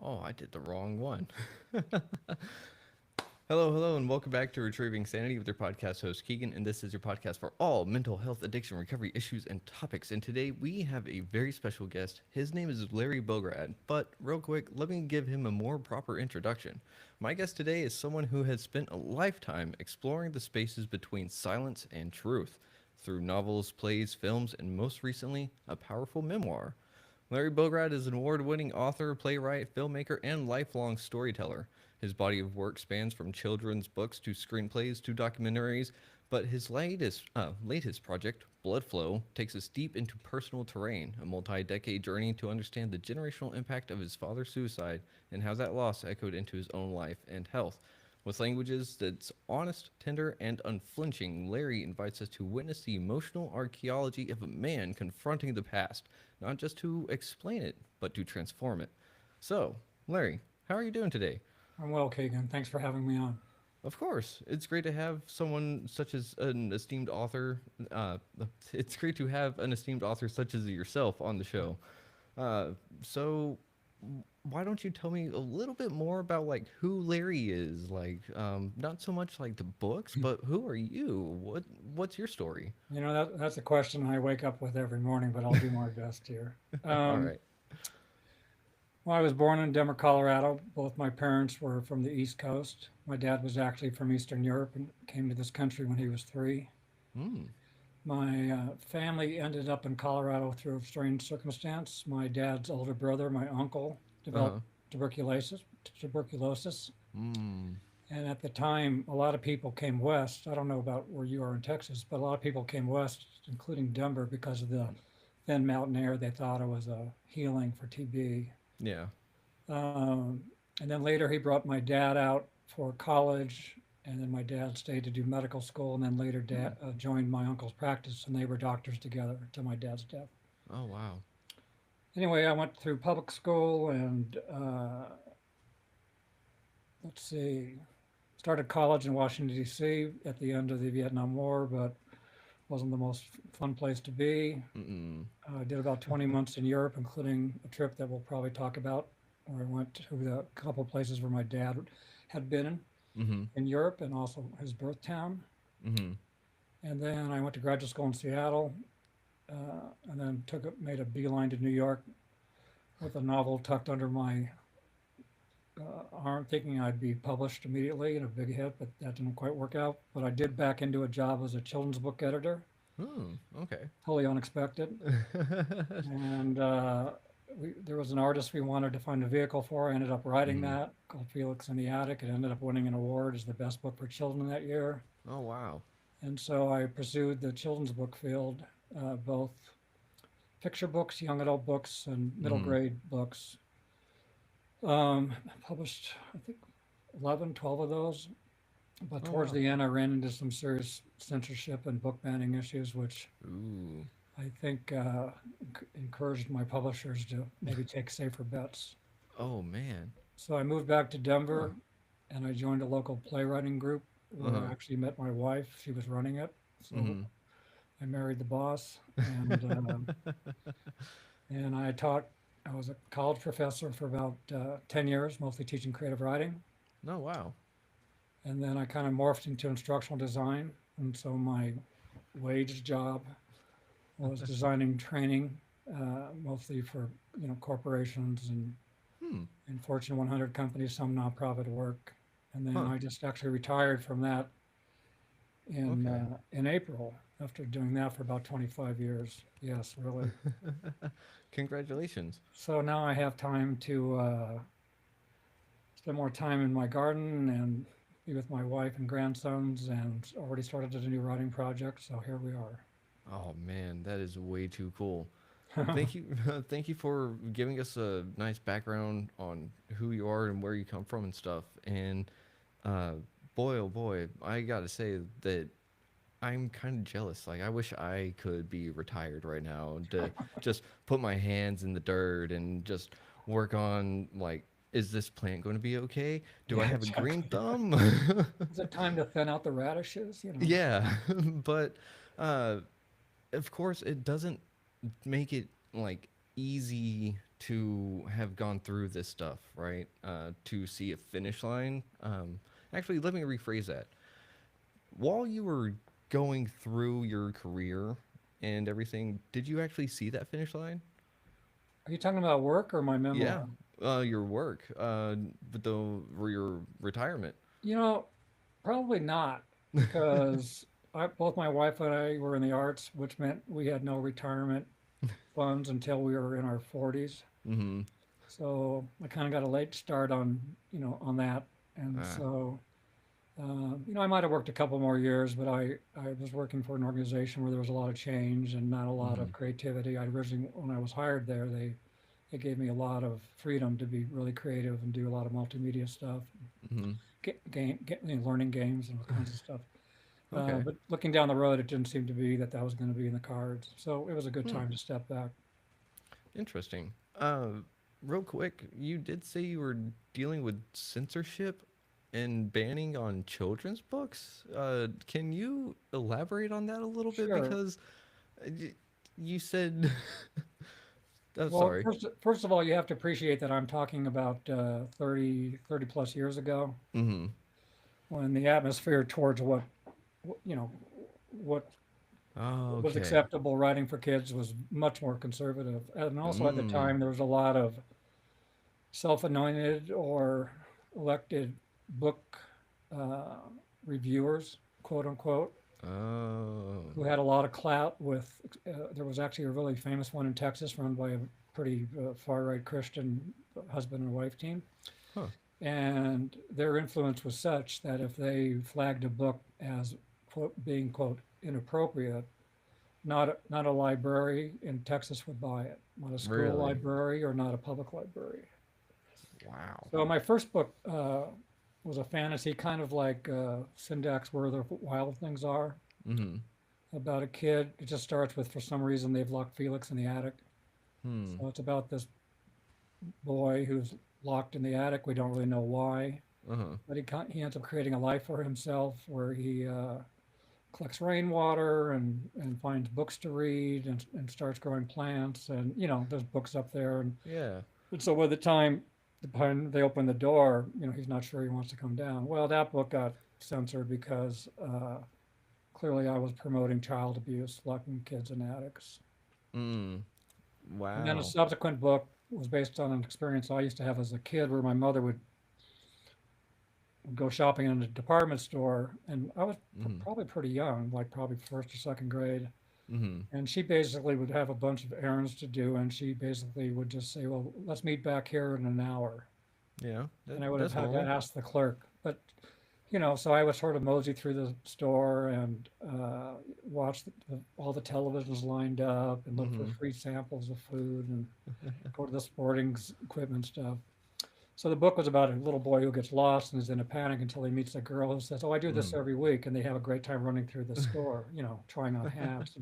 Oh, I did the wrong one. Hello, and welcome back to Retrieving Sanity with your podcast host, Keegan. And this is your podcast for all mental health, addiction, recovery issues, and topics. And today we have a very special guest. His name is Larry Bograd. But, real quick, let me give him a more proper introduction. My guest today is someone who has spent a lifetime exploring the spaces between silence and truth through novels, plays, films, and most recently, a powerful memoir. Larry Bograd is an award-winning author, playwright, filmmaker, and lifelong storyteller. His body of work spans from children's books to screenplays to documentaries, but his latest project, Bloodflow, takes us deep into personal terrain, a multi-decade journey to understand the generational impact of his father's suicide and how that loss echoed into his own life and health. With languages that's honest, tender, and unflinching, Larry invites us to witness the emotional archaeology of a man confronting the past, not just to explain it, but to transform it. So, Larry, how are you doing today? I'm well, Keegan. Thanks for having me on. Of course, it's great to have someone such as an esteemed author. Uh, it's great to have an esteemed author such as yourself on the show. Uh, so, why don't you tell me a little bit more about like who Larry is? Like, not so much like the books, but who are you? What's your story? That's a question I wake up with every morning, but I'll do my best here. All Um, right. well, I was born in Denver, Colorado. Both my parents were from the East Coast. My dad was actually from Eastern Europe and came to this country when he was three. Hmm. My family ended up in Colorado through a strange circumstance. My dad's older brother, my uncle, Uh developed huh. tuberculosis. Hmm. And at the time, a lot of people came west. I don't know about where you are in Texas, but a lot of people came west, including Denver, because of the thin mountain air. They thought it was a healing for TB. Yeah. Um, and then later, he brought my dad out for college. And then my dad stayed to do medical school, and then later Hmm. joined my uncle's practice, and they were doctors together until my dad's death. Oh wow. Anyway, I went through public school, and let's see, started college in Washington D.C. at the end of the Vietnam War, but wasn't the most fun place to be. Mm. I did about 20 months in Europe, including a trip that we'll probably talk about, where I went to a couple places where my dad had been Mhm. in Europe and also his birth town. Mhm. And then I went to graduate school in Seattle, and then made a beeline to New York with a novel tucked under my arm, thinking I'd be published immediately and a big hit, but that didn't quite work out. But I did back into a job as a children's book editor, Hmm. Okay. totally unexpected. And there was an artist we wanted to find a vehicle for. I ended up writing Mhm. that called Felix in the Attic. It ended up winning an award as the best book for children that year. Oh wow. And so I pursued the children's book field, both picture books, young adult books, and middle Mhm. grade books. Um, Published, I think, 11, 12 of those. But Oh towards wow. the end, I ran into some serious censorship and book banning issues, which Ooh. I think encouraged my publishers to maybe take safer bets. Oh man. So I moved back to Huh. Denver and I joined a local playwriting group Uh where huh. I actually met my wife. She was running it. So Mhm. I married the boss, and I taught. I was a college professor for about 10 years, mostly teaching creative writing, Oh wow. and then I kind of morphed into instructional design, and so my wage job was designing training, mostly for corporations Hmm. and Fortune 100 companies, some nonprofit work, and then Huh. I just actually retired from that Okay. in April after doing that for about 25 years. Yes, really. Congratulations. So now I have time to spend more time in my garden and be with my wife and grandsons, and already started a new writing project. So here we Oh man, that is way too cool. are. Thank you. Thank you for giving us a nice background on who you are and where you come from and stuff. And uh, boy, oh boy, I gotta say that I'm kind of jealous. Like, I wish I could be retired right now to just put my hands in the dirt and just work on, like, is this plant going to be okay? Do I Yeah, have a green exactly. thumb? Is it time to thin out the radishes? Yeah, but uh, of course, it doesn't make it like easy to have gone through this stuff, right? To see a finish line. Actually, let me rephrase that. While you were going through your career and everything, did you actually see that finish line? Are you talking about work or my Yeah, memoir? your work, but your retirement. You know, probably not, because both my wife and I were in the arts, which meant we had no retirement funds until we were in our 40s. Mm-hmm. So I kind of got a late start on, on that. And Ah. so, I might have worked a couple more years, but I was working for an organization where there was a lot of change and not a lot Mm-hmm. of creativity. I originally, when I was hired there, they gave me a lot of freedom to be really creative and do a lot of multimedia stuff, Mm-hmm. learning games and all kinds of stuff. Okay. But looking down the road, it didn't seem to be that was going to be in the cards. So it was a good Hmm. time to step back. Interesting. Real quick, you did say you were dealing with censorship and banning on children's books. Can you elaborate on that a little bit? Sure. Because you said, oh, Well, sorry. first of all, you have to appreciate that I'm talking about 30 plus years ago, Mm-hmm. when the atmosphere towards you know, what was Okay. acceptable writing for kids was much more conservative. And also at the Mm. time, there was a lot of self-anointed or elected book uh, reviewers, quote unquote, Oh. who had a lot of clout with. There was actually a really famous one in Texas run by a pretty far-right Christian husband and wife team. Huh. And their influence was such that if they flagged a book as quote, being quote inappropriate, not a library in Texas would buy it, not a school Really? library or not a public library. Wow. So my first book was a fantasy, kind of like Syndax Where the Wild Things Are, Mm-hmm. about a kid. It just starts with, for some reason, they've locked Felix in the attic. Hmm. So it's about this boy who's locked in the attic. We don't really know why, Uh-huh. but he ends up creating a life for himself where he collects rainwater and finds books to read and starts growing plants. And, there's books up there. Yeah. And so by the time they open the door, he's not sure he wants to come down. Well, that book got censored because clearly I was promoting child abuse, locking kids in attics. Mm. And then a Wow. subsequent book was based on an experience I used to have as a kid where my mother would go shopping in a department store. And I was Mm-hmm. probably pretty young, like probably first or second grade. Mm-hmm. And she basically would have a bunch of errands to do. And she basically would just say, well, let's meet back here in an hour. Yeah. And I would have That's had to normal. ask the clerk. But so I would sort of mosey through the store and watch all the televisions lined up and look for Mm-hmm. free samples of food and go to the sporting equipment stuff. So the book was about a little boy who gets lost and is in a panic until he meets a girl who says, "Oh, I do this Mm-hmm. every week," and they have a great time running through the store, trying on hats.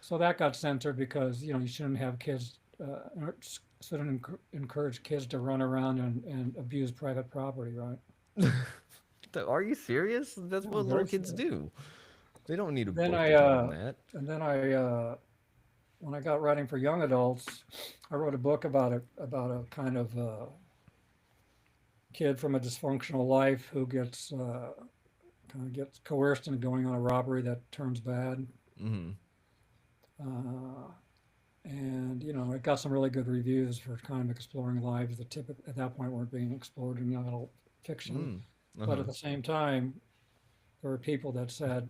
So that got censored because you shouldn't have kids, shouldn't encourage kids to run around and abuse private property, right? Are you serious? That's Yeah, what I'm little very kids serious. do. They don't need a Then book I to tell them that. and then I when I got writing for young adults, I wrote a book about a kind of kid from a dysfunctional life who kind of gets coerced into going on a robbery that turns bad. Mm-hmm. Uh, and it got some really good reviews for kind of exploring lives that typically at that point weren't being explored in young adult fiction. Mm. But Uh-huh. at the same time, there were people that said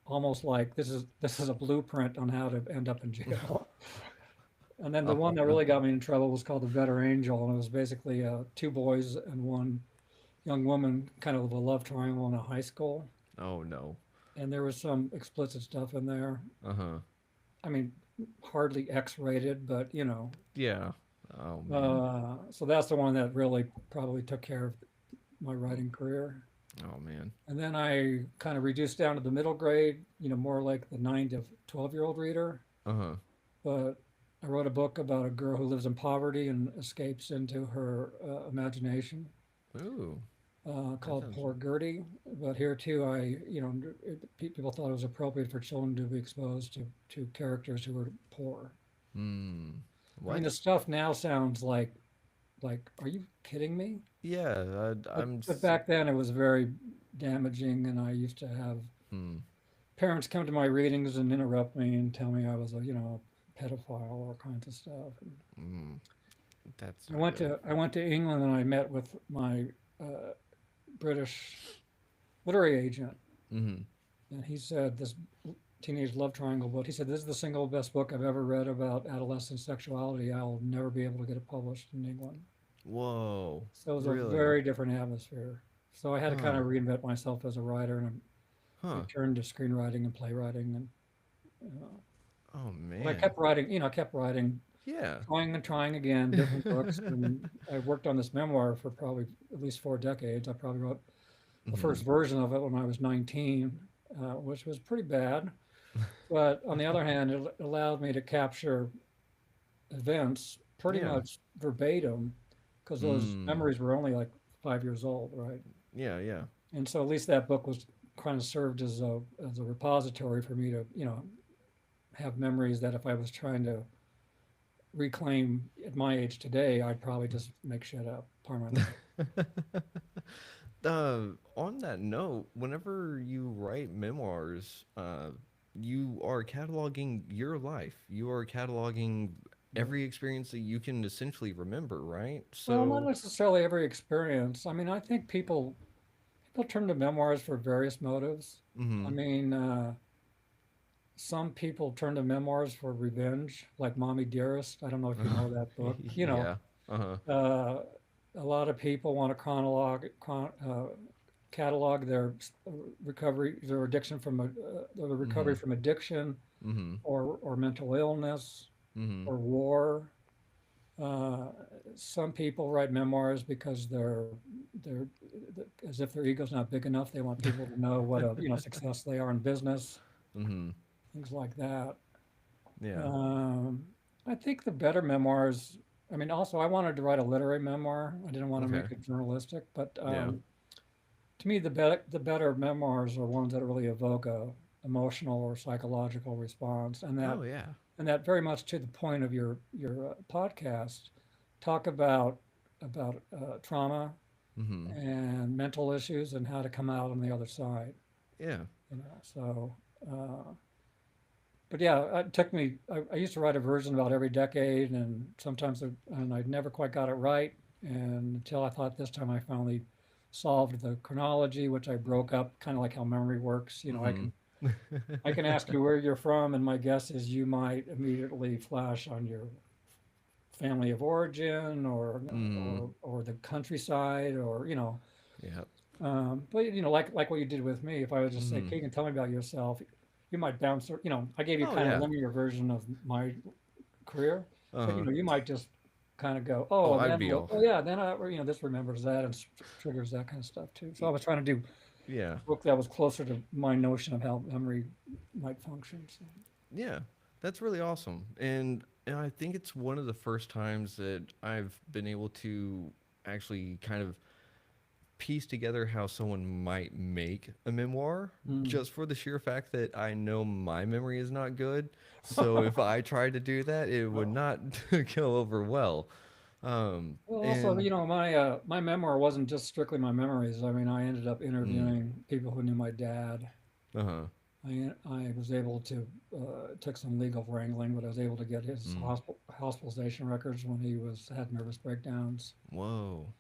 almost like this is a blueprint on how to end up in jail. And then the one Oh that no. really got me in trouble was called The Better Angel, and it was basically two boys and one young woman, kind of a love triangle in a high school. Oh no. And there was some explicit stuff in there. Uh-huh. I mean, hardly X-rated, but Yeah. Oh man. So that's the one that really probably took care of my writing career. Oh man. And then I kind of reduced down to the middle grade, more like the 9 to 12-year-old reader. Uh-huh. But I wrote a book about a girl who lives in poverty and escapes into her imagination. Ooh. That called sounds. Poor Gertie. But here too, people thought it was appropriate for children to be exposed to characters who were poor. Hmm. I mean, What? the stuff now sounds like, are you kidding me? Yeah, But back then it was very damaging, and I used to have Hmm. parents come to my readings and interrupt me and tell me I was a pedophile, all kinds of stuff. And Hmm. That's not good. I went to England and I met with my uh, British literary agent, Hmm. and he said this teenage love triangle book. He said this is the single best book I've ever read about adolescent sexuality. I'll never be able to get it published in England. Whoa. So it was a Really? very different atmosphere. So I had to kind Huh. of reinvent myself as a writer, and I Huh. turned to screenwriting and playwriting, and Oh but I man. kept writing. I kept writing, Yeah. trying and trying again, different books, and I worked on this memoir for probably at least 4 decades. I probably wrote the Hmm. first version of it when I was 19, which was pretty bad. But on the other hand, it allowed me to capture events pretty Yeah. much verbatim because those Mm. memories were only like 5 years old, right? Yeah, yeah. And so at least that book was kind of served as a repository for me to have memories that if I was trying to reclaim at my age today, I'd probably just make shit up. Pardon my language. On that note, whenever you write memoirs, you are cataloging your life. You are cataloging Yeah. every experience that you can essentially remember, right? Well, not So, necessarily every experience. I mean, I think people turn to memoirs for various motives. I mm-hmm. mean, some people turn to memoirs for revenge, like Mommy Dearest. I don't know if you know that book. Yeah. Uh-huh. Uh, a lot of people want to catalog their addiction their Mm-hmm. recovery from addiction, Mm-hmm. or mental illness, Mm-hmm. or war. Uh, some people write memoirs because they're as if their ego's not big enough. They want people to know what a success they are in business, Mm-hmm. things like that. Yeah. Um, I think the better memoirs. I mean, also I wanted to write a literary memoir. I didn't want to Okay. make it journalistic, but Yeah. to me, the better memoirs are ones that really evoke a emotional or psychological response, Oh yeah. and that very much to the point of your podcast, talk about trauma Mm-hmm. and mental issues and how to come out on the other side. Yeah. So. But yeah, it took me. I used to write a version about every decade, and and I never quite got it right. And until I thought this time I finally solved the chronology, which I broke up, kind of like how memory works. Mm-hmm. I can ask you where you're from, and my guess is you might immediately flash on your family of origin, Mm-hmm. or the countryside, Yeah. but like what you did with me. If I would just say, Mm-hmm. Keegan, tell me about yourself, you might bounce. I gave you Oh kind of a yeah. linear version of my career, but Uh-huh. you might just kind of go, Oh, oh, I'd then be all. oh yeah, then this remembers that and triggers that kind of stuff too. So I was trying to do Yeah. a book that was closer to my notion of how memory might function. So. Yeah, that's really awesome. And I think it's one of the first times that I've been able to actually kind of piece together how someone might make a memoir Mm. just for the sheer fact that I know my memory is not good. So if I tried to do that, it would Well, not go over well. also, And my memoir wasn't just strictly my memories. I mean, I ended up mm, interviewing people who knew my dad. uh-huh. I was able to it took some legal wrangling, but I was able to get his Mm, hospitalization records when he had nervous breakdowns. whoa,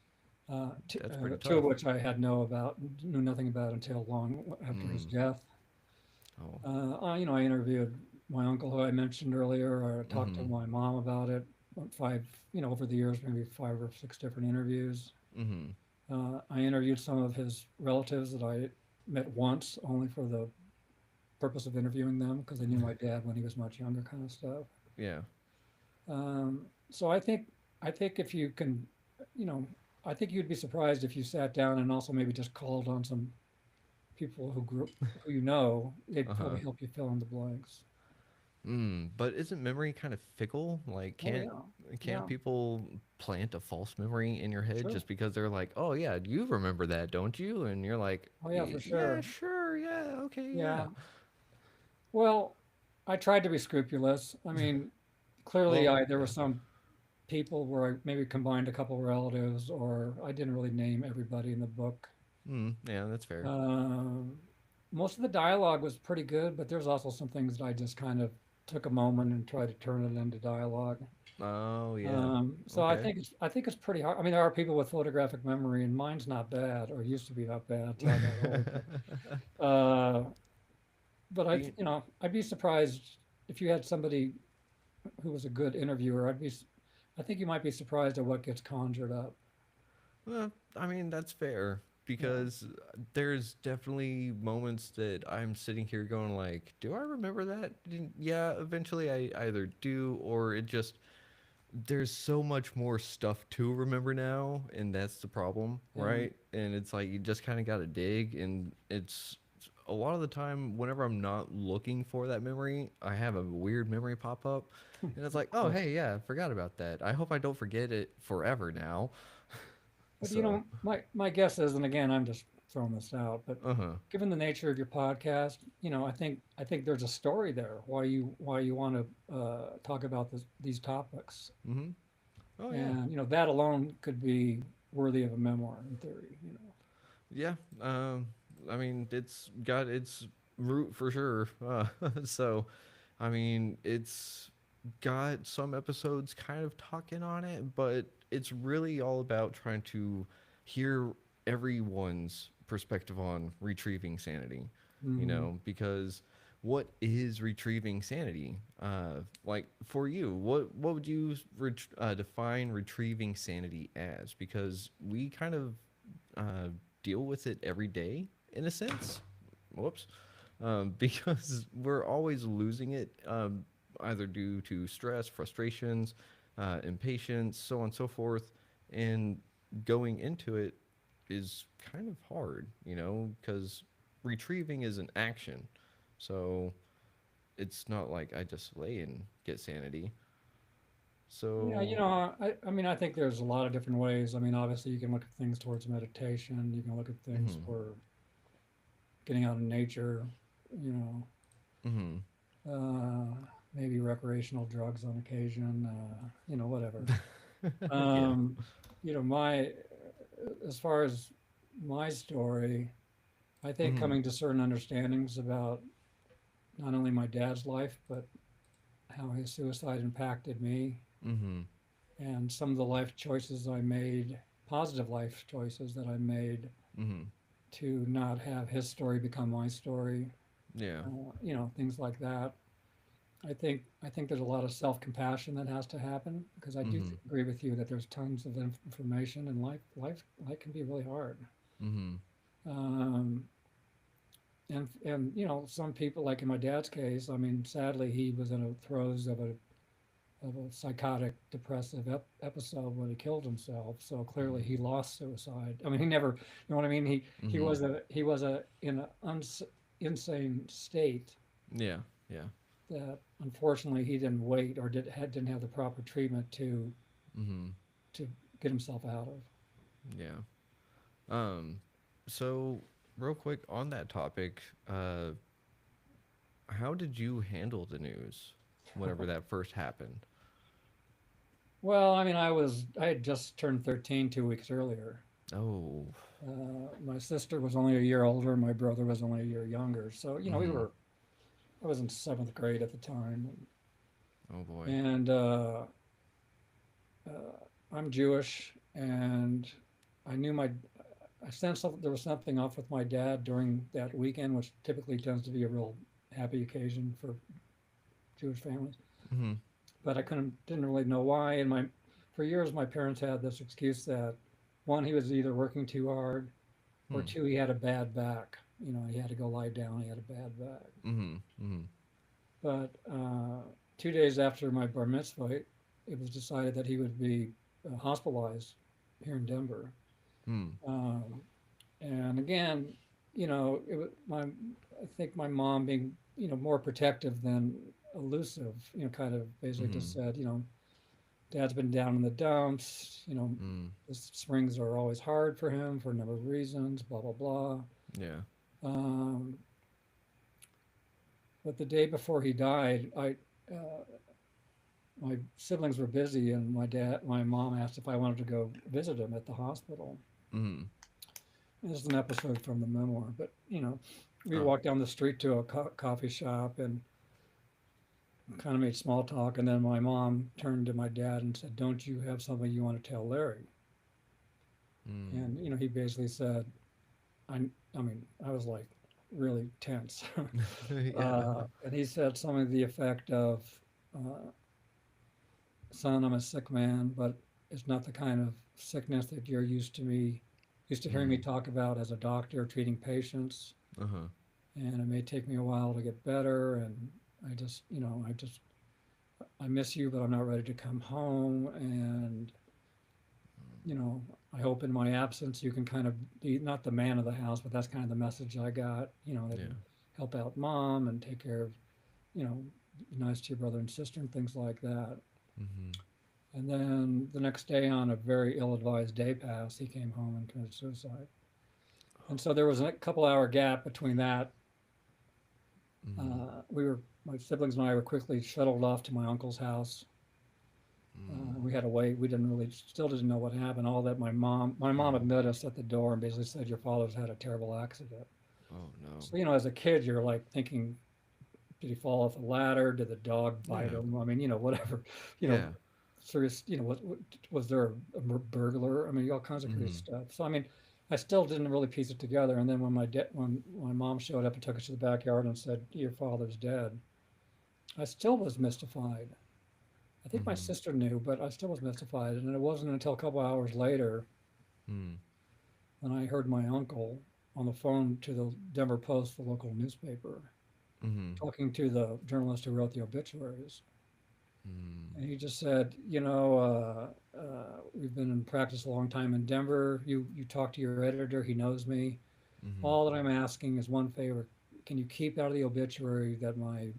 that's pretty Two of tough. which I had knew nothing about until long after his Mm, death. oh, I interviewed my uncle who I mentioned earlier. Or talked to mm-hmm, my mom about it. Five, over the years, maybe 5 or 6 different interviews. mm-hmm, I interviewed some of his relatives that I met once, only for the purpose of interviewing them because they knew my dad when he was much younger, kind of stuff. yeah, So I think if you can, you know, I think you'd be surprised if you sat down and also maybe just called on some people who they'd uh-huh. probably help you fill in the blanks. But isn't memory kind of fickle? Like, Oh can't yeah, can't yeah, people plant a false memory in your head sure. just because they're like, "Oh yeah, you remember that, don't you?" And you're like, Oh yeah, for Yeah, sure. sure, yeah, okay, yeah." Yeah. Well, I tried to be scrupulous. I mean, clearly, Well, I there were yeah. some people where I maybe combined a couple relatives, or I didn't really name everybody in the book. Yeah, that's fair. Um, Most of the dialogue was pretty good, but there's also some things that I just kind of took a moment and tried to turn it into dialogue. Oh yeah. So Okay. I think it's pretty hard. I mean, there are people with photographic memory, and mine's not bad, or used to be not bad until I got old. Uh, but Being I'd be surprised if you had somebody who was a good interviewer. I think you might be surprised at what gets conjured up. Well, I mean, that's fair Yeah. because there's definitely moments that I'm sitting here going like, "Do I remember that?" Yeah, eventually I either do or it just there's so much more stuff to remember now, and that's the problem, Yeah. right? And it's like you just kind of got to dig, and it's a lot of the time whenever I'm not looking for that memory, I have a weird memory pop up, and it's like, Of "Oh, course. hey, yeah, I forgot about that. I hope I don't forget it forever now." But So, my guess is, and again, I'm just throwing this out, but uh-huh. given the nature of your podcast, I think there's a story there why you want to talk about these topics, Mhm. Oh yeah. and that alone could be worthy of a memoir in theory. Yeah. I mean, it's got its root for sure. So, I mean, it's got some episodes kind of talking on it, but it's really all about trying to hear everyone's perspective on retrieving sanity, Mm-hmm. because what is retrieving sanity? Like for you, what would you define retrieving sanity as? Because we kind of uh, deal with it every day in a sense. Whoops. Because we're always losing it, either due to stress, frustrations, impatience, so on and so forth. And going into it is kind of hard, because retrieving is an action. So it's not like I just lay and get sanity. Yeah, So, I mean, I think there's a lot of different ways. I mean, obviously, you can look at things towards meditation. You can look at things mm-hmm, for getting out in nature. You know, mm-hmm, uh, maybe recreational drugs on occasion. Whatever. yeah, Um, my as far as my story, I think mm-hmm, coming to certain understandings about not only my dad's life, but how his suicide impacted me, mm-hmm, and some of the life choices I made, positive life choices that I made mm-hmm, to not have his story become my story, yeah, things like that. I think there's a lot of self compassion that has to happen because I do mm-hmm, agree with you that there's tons of information and life can be really hard. mm-hmm, Um, and some people, like in my dad's case, I mean, sadly he was in the throes of a psychotic depressive episode when he killed himself, so clearly he lost suicide. I mean, he never, you know what I mean, mm-hmm, he was a in an insane state yeah, yeah, that unfortunately he didn't wait or didn't have the proper treatment mm-hmm, to get himself out of. yeah. Um, so real quick on that topic, how did you handle the news whenever that first happened? Well, I mean, I had just turned 13 2 weeks earlier. Oh, My sister was only a year older. My brother was only a year younger. So, mm-hmm, I was in seventh grade at the time. oh boy, And I'm Jewish. And I knew I sensed there was something off with my dad during that weekend, which typically tends to be a real happy occasion for Jewish families. mm-hmm, But didn't really know why. For years, my parents had this excuse that one, he was either working too hard, or hmm, two, he had a bad back. He had to go lie down. He had a bad back. mm-hmm, mm-hmm, But 2 days after my bar mitzvah, it was decided that he would be hospitalized here in Denver. hmm, Um, and again, it was I think my mom being more protective than elusive, kind of basically just Mm-hmm. said, dad's been down in the dumps, Mm. the springs are always hard for him for a number of reasons, blah, blah, blah. Yeah. Um, but the day before he died, uh, my siblings were busy, and my mom asked if I wanted to go visit him at the hospital. Mm. This is an episode from the memoir, but we Oh. walked down the street to a coffee shop and kind of made small talk, and then my mom turned to my dad and said, "Don't you have something you want to tell Larry?" Mm. And he basically said, I mean, I was like really tense, Yeah. and he said something to the effect of, uh, "Son, I'm a sick man, but it's not the kind of sickness that you're used to hearing me Mm. talk about as a doctor treating patients, Uh-huh. and it may take me a while to get better, and I miss you, but I'm not ready to come home, and you know, I hope in my absence you can kind of be not the man of the house, but that's kind of the message I got, that Yeah. you help out mom and take care of, you know, be nice to your brother and sister and things like that." Mm-hmm. And then the next day, on a very ill-advised day pass, he came home and committed suicide. And so there was a couple-hour gap between that. Mm-hmm. My siblings and I were quickly shuttled off to my uncle's house. Mm. We had to wait. We still didn't know what happened. All that my mom had Oh. met us at the door and basically said, "Your father's had a terrible accident." Oh no. So, as a kid, you're like thinking, did he fall off a ladder? Did the dog bite Yeah. him? I mean, whatever, you know, Yeah. serious, what was there a burglar? I mean, all kinds of crazy Mm-hmm. stuff. So, I mean, I still didn't really piece it together. And then when my mom showed up and took us to the backyard and said, "Your father's dead," I still was mystified. I think my Mm-hmm. sister knew, but I still was mystified. And it wasn't until a couple hours later Mm. when I heard my uncle on the phone to the Denver Post, the local newspaper, Mm-hmm. talking to the journalist who wrote the obituaries. Mm. And he just said, we've been in practice a long time in Denver. You talk to your editor, he knows me. Mm-hmm. All that I'm asking is one favor. Can you keep out of the obituary that my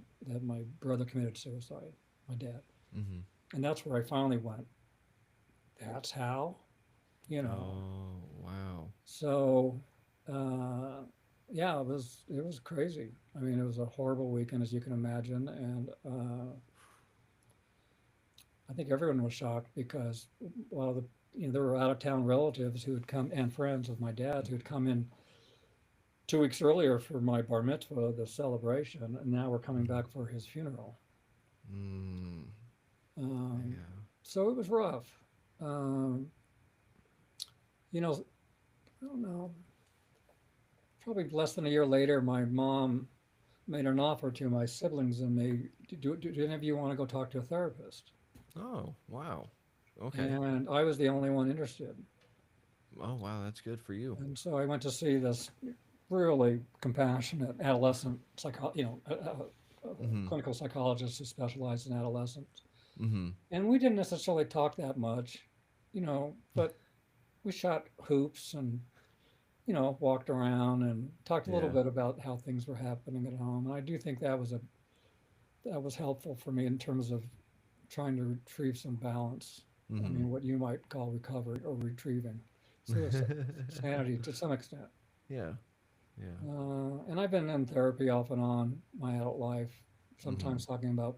brother committed suicide, my dad?" Mm-hmm. And that's where I finally went, that's how, you know. Oh wow. So, uh, yeah, it was crazy. I mean, it was a horrible weekend, as you can imagine, and I think everyone was shocked because a lot of there were out of town relatives who had come and friends of my dad's who had come in 2 weeks earlier for my bar mitzvah, the celebration, and now we're coming Mm-hmm. back for his funeral. Mm. Um, Yeah. so it was rough. Um, you know, I don't know. Probably less than a year later, my mom made an offer to my siblings and me. Do any of you want to go talk to a therapist? Oh wow. Okay. And I was the only one interested. Oh wow, that's good for you. And so I went to see this really compassionate adolescent Mm-hmm. clinical psychologist who specialized in adolescents. Mm-hmm. And we didn't necessarily talk that much, but we shot hoops and walked around and talked a little Yeah. bit about how things were happening at home. And I do think that was helpful for me in terms of trying to retrieve some balance. I Mm-hmm. mean, what you might call recovery or retrieving sanity to some extent. Yeah. Yeah. And I've been in therapy off and on my adult life, Mm-hmm. sometimes talking about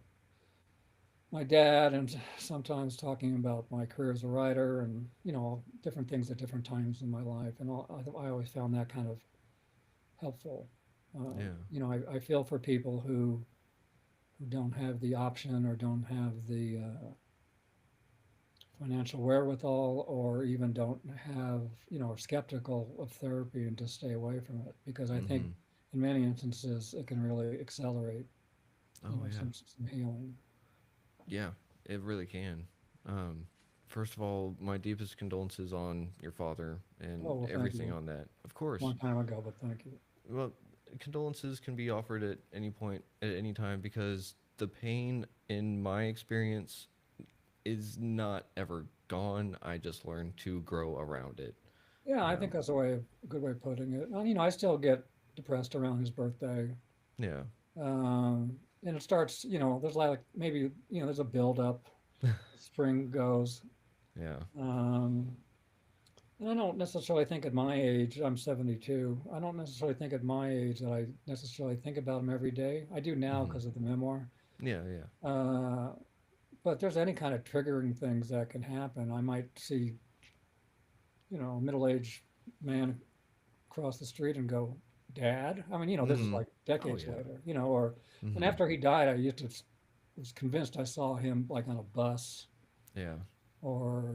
my dad and sometimes talking about my career as a writer and, different things at different times in my life. And I always found that kind of helpful. Yeah. I feel for people who don't have the option or don't have the financial wherewithal or even don't have, are skeptical of therapy and just stay away from it because I think Mm-hmm. in many instances it can really accelerate, Oh yeah. some healing. Yeah. It really can. Um, First of all, my deepest condolences on your father and Oh, well, thank everything you. on that. Of course. Long time ago, but thank you. Well, condolences can be offered at any point, at any time, because the pain, in my experience, is not ever gone. I just learned to grow around it. Yeah, I think Um, that's a good way of putting it. And, I still get depressed around his birthday. yeah. Um, and it starts, there's like maybe, there's a build up, spring goes. Yeah. Um, and I don't necessarily think at my age, I'm 72, I don't necessarily think at my age that I necessarily think about them every day. I do now Hmm. because of the memoir. Yeah, yeah. Uh, but there's any kind of triggering things that can happen. I might see, a middle-aged man cross the street and go, "Dad." I mean, this is Hmm. like Oh decades yeah. later, or, and Hmm. after he died, I used to was convinced I saw him like on a bus Yeah. or,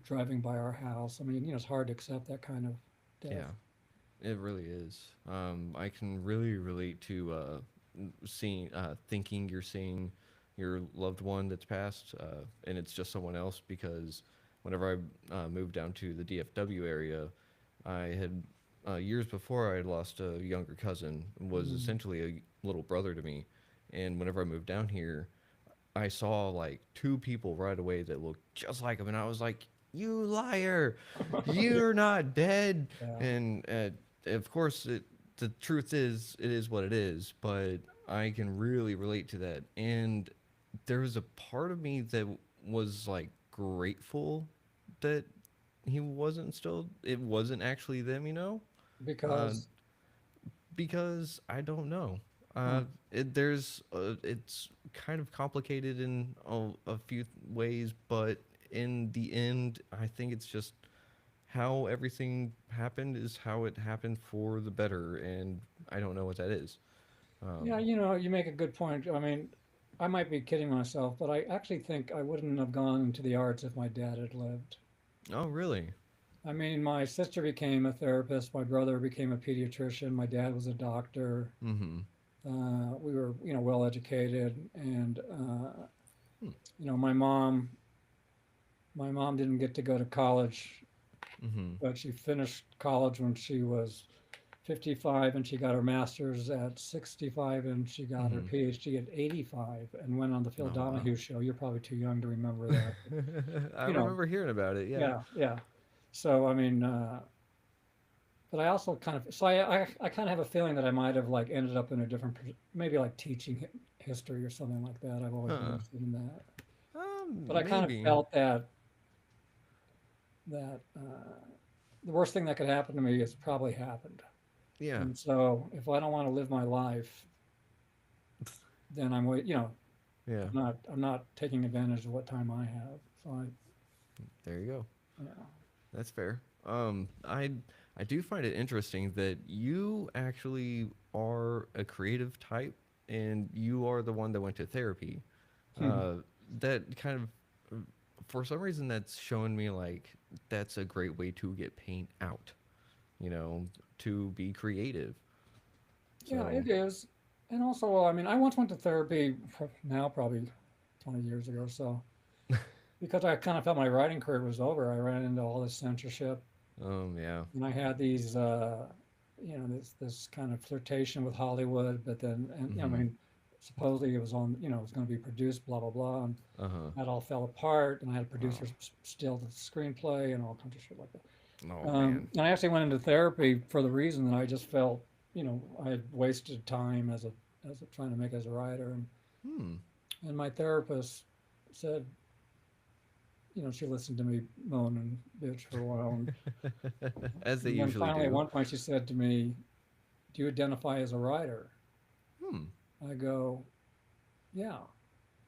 driving by our house. I mean, it's hard to accept that kind of death. Yeah. It really is. I can really relate to seeing, thinking you're seeing your loved one that's passed, and it's just someone else. Because whenever I moved down to the DFW area, I had years before I had lost a younger cousin, was Mm. essentially a little brother to me, and whenever I moved down here, I saw like two people right away that looked just like him, and I was like, "You liar! You're not dead!" Yeah, And of course, the truth is, it is what it is. But I can really relate to that, and there was a part of me that was like grateful that he wasn't still. It wasn't actually them, uh, because because I don't know. huh, It's kind of complicated in a few ways, but in the end, I think it's just how everything happened is how it happened for the better, and I don't know what that is. yeah, Um, you make a good point. I mean, I might be kidding myself, but I actually think I wouldn't have gone into the arts if my dad had lived. oh, really? I mean, my sister became a therapist, my brother became a pediatrician, my dad was a doctor. Mm-hmm. We were, well educated, and Hmm. my mom didn't get to go to college, Mm-hmm. but she finished college when she was 55, and she got her master's at 65, and she got her Mm-hmm. PhD at 85, and went on the Phil Oh, wow. Donahue show. You're probably too young to remember that, but, I you know, remember hearing about it. Yeah. yeah, yeah. So I mean, but I also kind of, so I kind of have a feeling that I might have like ended up in a different, maybe like teaching history or something like that. I've always been Huh. interested in that, but I kind of Maybe. felt that the worst thing that could happen to me has probably happened. Yeah. And so if I don't want to live my life, then Yeah. I'm not taking advantage of what time I have. So There you go. yeah. That's fair. I do find it interesting that you actually are a creative type, and you are the one that went to therapy. Uh, that kind of, for some reason, that's showing me like that's a great way to get pain out. You know, to be creative. Yeah, So, it is. And also, well, I mean, I once went to therapy now probably 20 years ago or so because I kind of felt my writing career was over. I ran into all this censorship, yeah. and I had these, this kind of flirtation with Hollywood. But then, and I Mm-hmm. mean, supposedly it was on, it was going to be produced, blah blah blah, and Uh huh. that all fell apart. And I had Oh. producers steal the screenplay and all kinds of shit like that. Oh man. And I actually went into therapy for the reason that I just felt, I had wasted time as a trying to make as a writer, Hmm. and my therapist said, she listened to me moan and bitch for a while, As they and then usually finally at do. one point she said to me, "Do you identify as a writer?" Hmm. I go, "Yeah,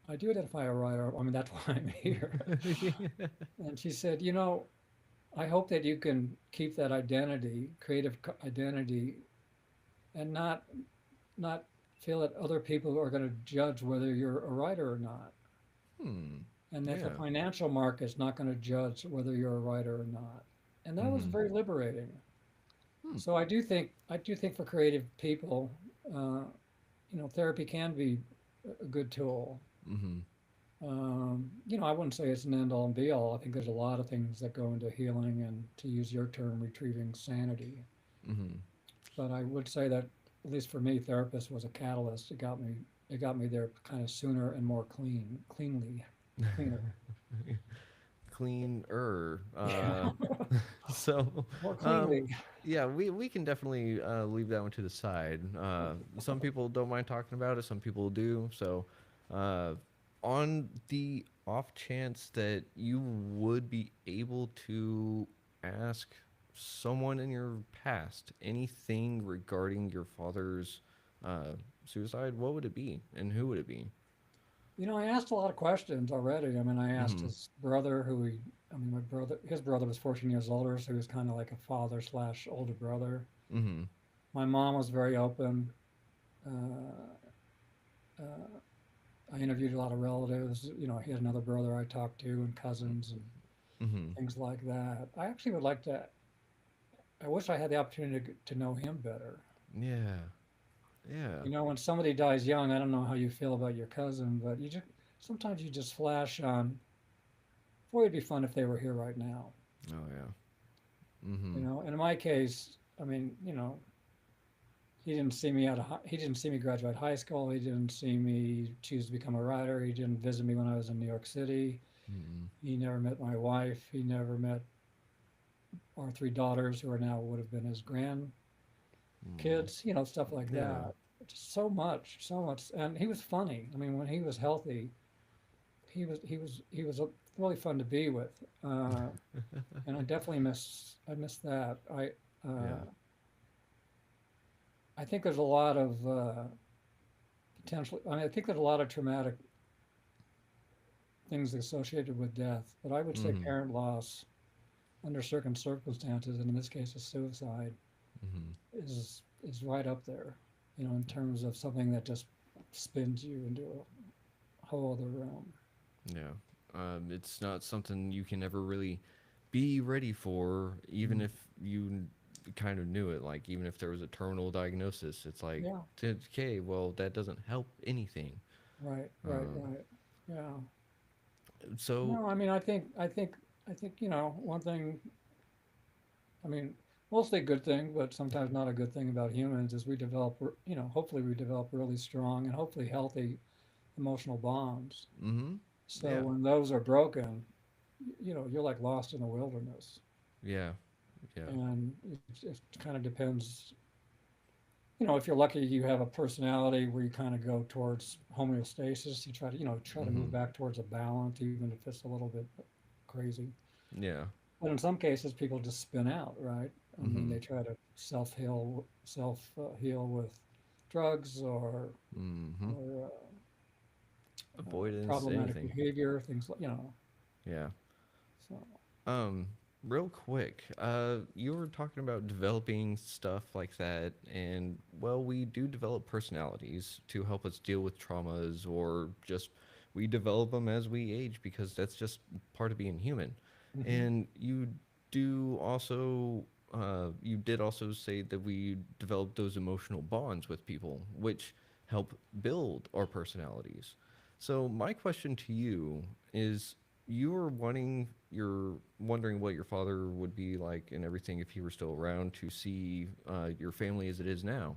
I do identify a writer. I mean, that's why I'm here." And she said, "I hope that you can keep that identity, creative identity, and not feel that other people are going to judge whether you're a writer or not, Hmm. and that the Yeah. financial market's not going to judge whether you're a writer or not." And that was Mm-hmm. very liberating. Hmm. So I do think for creative people, uh, therapy can be a good tool. Mm-hmm. I wouldn't say it's an end all and be all. I think there's a lot of things that go into healing and, to use your term, retrieving sanity. Mm-hmm. But I would say that, at least for me, therapist was a catalyst. It got me there kind of sooner and more cleanly, cleaner. cleaner. Yeah, So, more um, cleanly. yeah, we can definitely leave that one to the side. Some people don't mind talking about it. Some people do. So, uh, on the off chance that you would be able to ask someone in your past anything regarding your father's uh, suicide, what would it be, and who would it be? I asked a lot of questions already. I mean, I asked Mm-hmm. his brother, my brother, his brother was 14 years older, so he was kind of like a father slash older brother. Mm-hmm. My mom was very open. Uh, uh, I interviewed a lot of relatives. He had another brother I talked to and cousins and Mm-hmm. things like that. I actually would like to, I wish I had the opportunity to know him better. Yeah. Yeah. When somebody dies young, I don't know how you feel about your cousin, but sometimes you just flash on, boy, it'd be fun if they were here right now. Oh yeah. Mm-hmm. And in my case, I mean, he didn't see me graduate high school. He didn't see me choose to become a writer. He didn't visit me when I was in New York City. Mm-hmm. He never met my wife. He never met our three daughters, who are now would have been his grandkids. Mm. Stuff like Yeah. that. Just so much. And he was funny. I mean, when he was healthy, he was really fun to be with. Uh, and I miss that. Yeah. I think there's a lot of potential. I mean, I think there's a lot of traumatic things associated with death, but I would say Mm-hmm. parent loss under certain circumstances, and in this case, a suicide, Mm-hmm. is right up there. In terms of something that just spins you into a whole other realm. Yeah. It's not something you can ever really be ready for, even Mm. if you kind of knew it. Like, even if there was a terminal diagnosis, it's like, Yeah. okay, well, that doesn't help anything. Right. Right. Um, Right. Yeah. so, No, I mean, I think one thing. I mean, mostly a good thing, but sometimes not a good thing about humans is we develop, hopefully we develop really strong and hopefully healthy emotional bonds. mm-hmm. So Yeah. when those are broken, you're like lost in the wilderness. Yeah. Yeah. And it kind of depends. If you're lucky, you have a personality where you kind of go towards homeostasis. You try to Mm-hmm. move back towards a balance, even if it's a little bit crazy. Yeah. But in some cases, people just spin out, right? I mean, Mm-hmm. they try to self heal with drugs Mm-hmm. or Avoidance, problematic anything. behavior, things like. Yeah. So Um, Real quick, you were talking about developing stuff like that, and well, we do develop personalities to help us deal with traumas, or just we develop them as we age because that's just part of being human. hmm And you did also say that we develop those emotional bonds with people, which help build our personalities. So my question to you is you're wondering what your father would be like and everything if he were still around to see your family as it is now.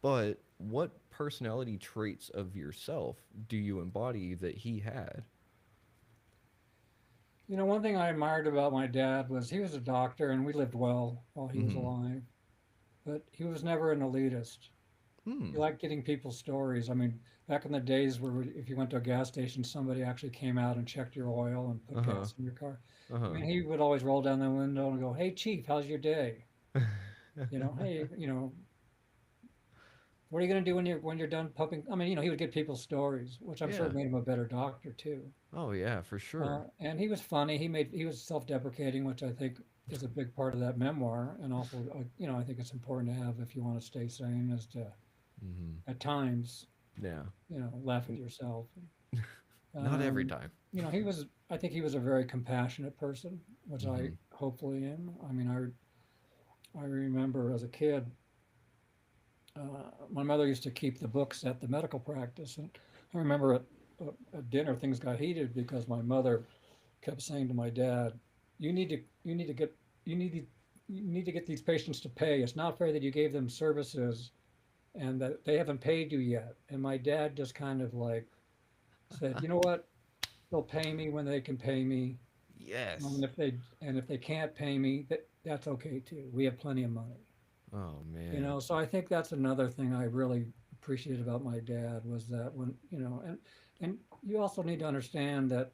But what personality traits of yourself do you embody that he had? one thing I admired about my dad was he was a doctor and we lived well while he was Mm-hmm. alive, but he was never an elitist. Hmm. He liked getting people's stories. I mean, back in the days where if you went to a gas station, somebody actually came out and checked your oil and put Uh-huh. gas in your car. I Uh-huh. mean, he would always roll down the window and go, "Hey, Chief, how's your day? Hey, what are you going to do when you're done pumping?" I mean, he would get people's stories, which I'm sure Yeah. made him a better doctor too. Oh yeah, for sure. And he was funny. He was self-deprecating, which I think is a big part of that memoir. And also, I think it's important to have if you want to stay sane, is to Mm-hmm. at times, Yeah. laugh at yourself. Not every Um, time. I think he was a very compassionate person, which I Mm-hmm. hopefully am. I mean, I remember as a kid, my mother used to keep the books at the medical practice, and I remember at dinner things got heated because my mother kept saying to my dad, you need to get, you need, to- you need to get these patients to pay. It's not fair that you gave them services and that they haven't paid you yet. And my dad just kind of like said, you know what? They'll pay me when they can pay me. Yes. And if they can't pay me, that's okay too. We have plenty of money. Oh You man. know, so I think that's another thing I really appreciated about my dad was that when, and you also need to understand that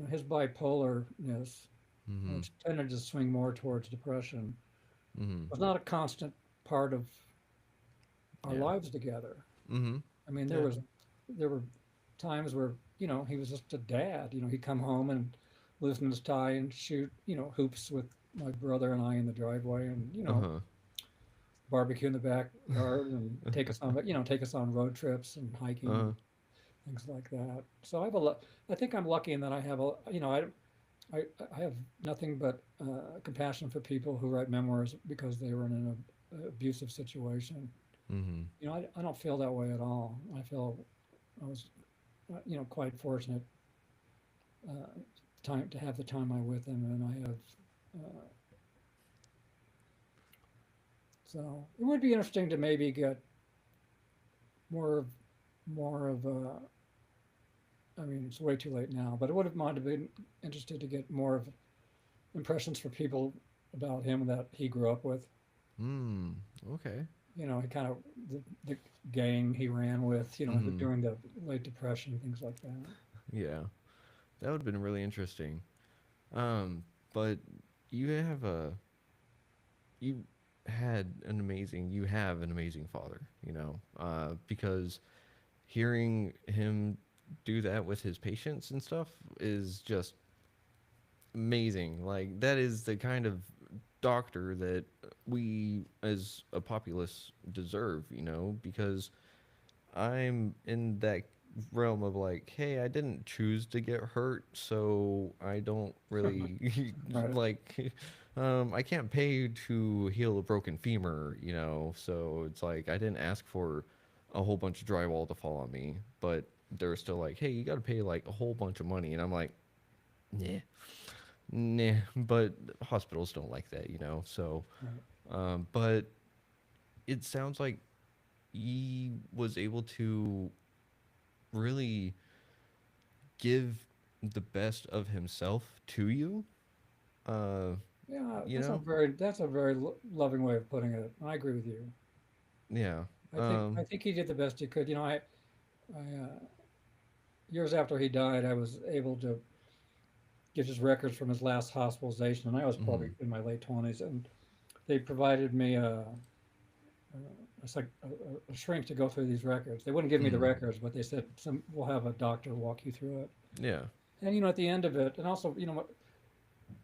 his bipolarness, Mm-hmm. which tended to swing more towards depression, Mm-hmm. was not a constant part of our Yeah. lives together. Mm-hmm. I mean, there Yeah. was there were times where he was just a dad. He'd come home and loosen his tie and shoot hoops with my brother and I in the driveway, and Uh-huh. barbecue in the backyard, and take us on road trips and hiking Uh-huh. and things like that. So I think I'm lucky in that I have I have nothing but compassion for people who write memoirs because they were in an abusive situation. Mm-hmm. I don't feel that way at all. I feel I was quite fortunate uh, time to have the time I with him, and I have. Uh, so it would be interesting to maybe get more of more of. I mean, it's way too late now, but it would have might have been interested to get more of impressions for people about him that he grew up with. Mm. Okay. He kind of the gang he ran with, Mm-hmm. during the late depression, things like that. Yeah. That would have been really interesting. But you have a you you have an amazing father, because hearing him do that with his patients and stuff is just amazing. Like that is the kind of doctor that we as a populace deserve, because I'm in that realm of like, hey, I didn't choose to get hurt, so I don't really Right. like I can't pay to heal a broken femur, so it's like I didn't ask for a whole bunch of drywall to fall on me, but they're still like, hey, you got to pay like a whole bunch of money, and I'm like, yeah, nah, but hospitals don't like that, so Right. but it sounds like he was able to really give the best of himself to you. Uh, Yeah, you know? that's a very loving way of putting it. I agree with you. Yeah. I think he did the best he could. I years after he died, I was able to get his records from his last hospitalization, and I was probably Mhm. in my late 20s, and they provided me a shrink to go through these records. They wouldn't give me the Mhm. records, but they said we'll have a doctor walk you through it. Yeah. And at the end of it, and also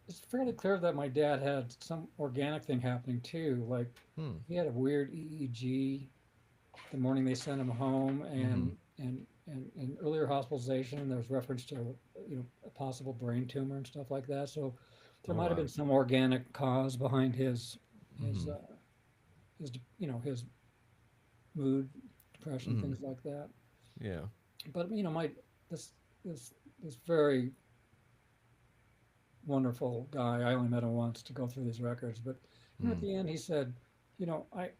it's fairly clear that my dad had some organic thing happening too. Like Hmm. he had a weird EEG the morning they sent him home, Mhm. and in earlier hospitalization, there was reference to a possible brain tumor and stuff like that. So there Oh might have wow. been some organic cause behind his Mhm. his mood, depression, Mhm. things like that. Yeah. But my this this very wonderful guy. I only met him once to go through these records, but at Mm. the end he said, you know, I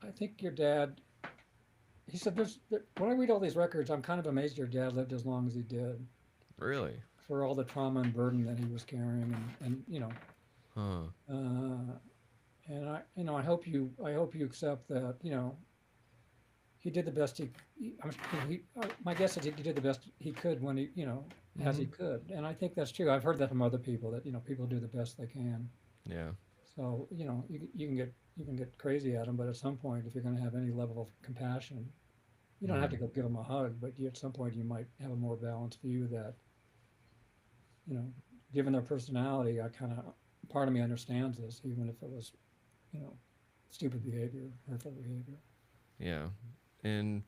I think your dad. He said, when I read all these records, I'm kind of amazed your dad lived as long as he did Really? for all the trauma and burden that he was carrying, and Huh. uh, and I hope you accept that he did the best my guess is he did the best he could when as he Mhm. could, and I think that's true. I've heard that from other people that people do the best they can. Yeah. So you can get crazy at them, but at some point, if you're going to have any level of compassion, you don't have to Mhm. go give them a hug, but at some point you might have a more balanced view that you know, given their personality, I kind of part of me understands this, even if it was you know stupid behavior, hurtful behavior. Yeah. And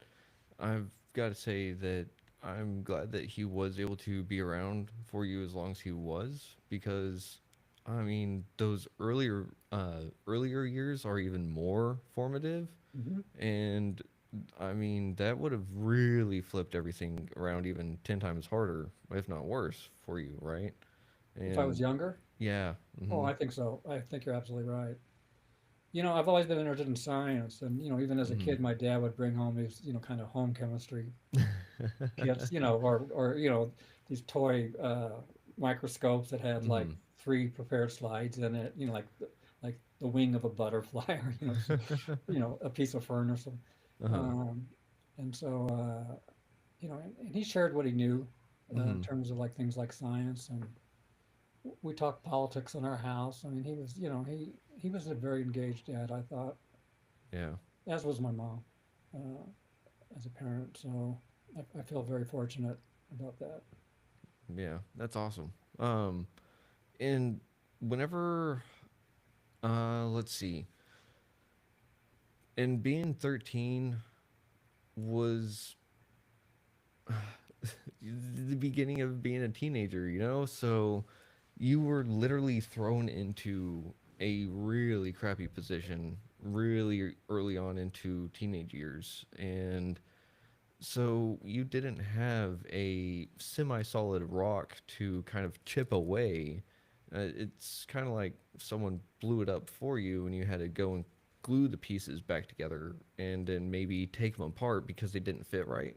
I've got to say that I'm glad that he was able to be around for you as long as he was, because I mean those earlier years are even more formative, Hmm. and I mean that would have really flipped everything around even 10 times harder, if not worse, for you, right? If I was And younger, yeah. oh, Mhm. I think so. I think you're absolutely right. I've always been interested in science, and even as a Mhm. kid, my dad would bring home these kind of home chemistry kits, or these toy microscopes that had like Mm-hmm. three prepared slides in it, like the wing of a butterfly, or a piece of fern or something. Uh-huh. Um, and so and he shared what he knew in Mm-hmm. terms of like things like science, and we talked politics in our house. I mean, he was a very engaged dad, I thought, Yeah. as was my mom, uh, as a parent. So I feel very fortunate about that. Yeah. That's awesome. And whenever let's see. And being 13 was the beginning of being a teenager, you know? So you were literally thrown into a really crappy position really early on into teenage years. And so you didn't have a semi solid rock to kind of chip away. It's kind of like someone blew it up for you and you had to go and glue the pieces back together and then maybe take them apart because they didn't fit right.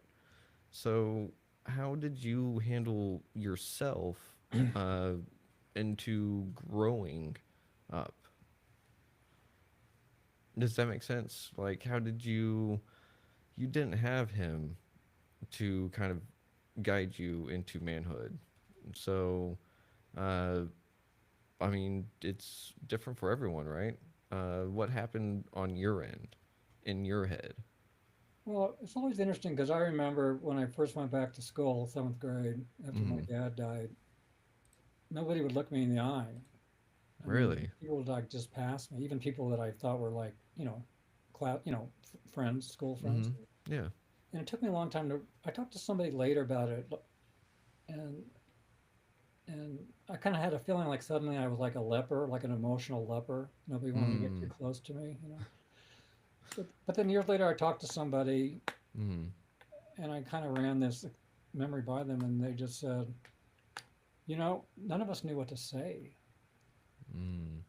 So, how did you handle yourself uh, into growing up? Does that make sense? Like, how did you didn't have him to kind of guide you into manhood. So, uh, I mean, it's different for everyone, right? What happened on your end, in your head? Well, it's always interesting because I remember when I first went back to school, seventh grade, after my Mm, dad died, nobody would look me in the eye. I mean, really? people would like just pass me, even people that I thought were like, friends, school Mm-hmm. friends. Yeah. And it took me a long time to. I talked to somebody later about it, and and I kind of had a feeling like suddenly I was like a leper, like an emotional leper. Nobody wanted to get too Mm. close to me. But then years later, I talked to somebody, Mm. and I kind of ran this memory by them, and they just said, none of us knew what to say. Mm.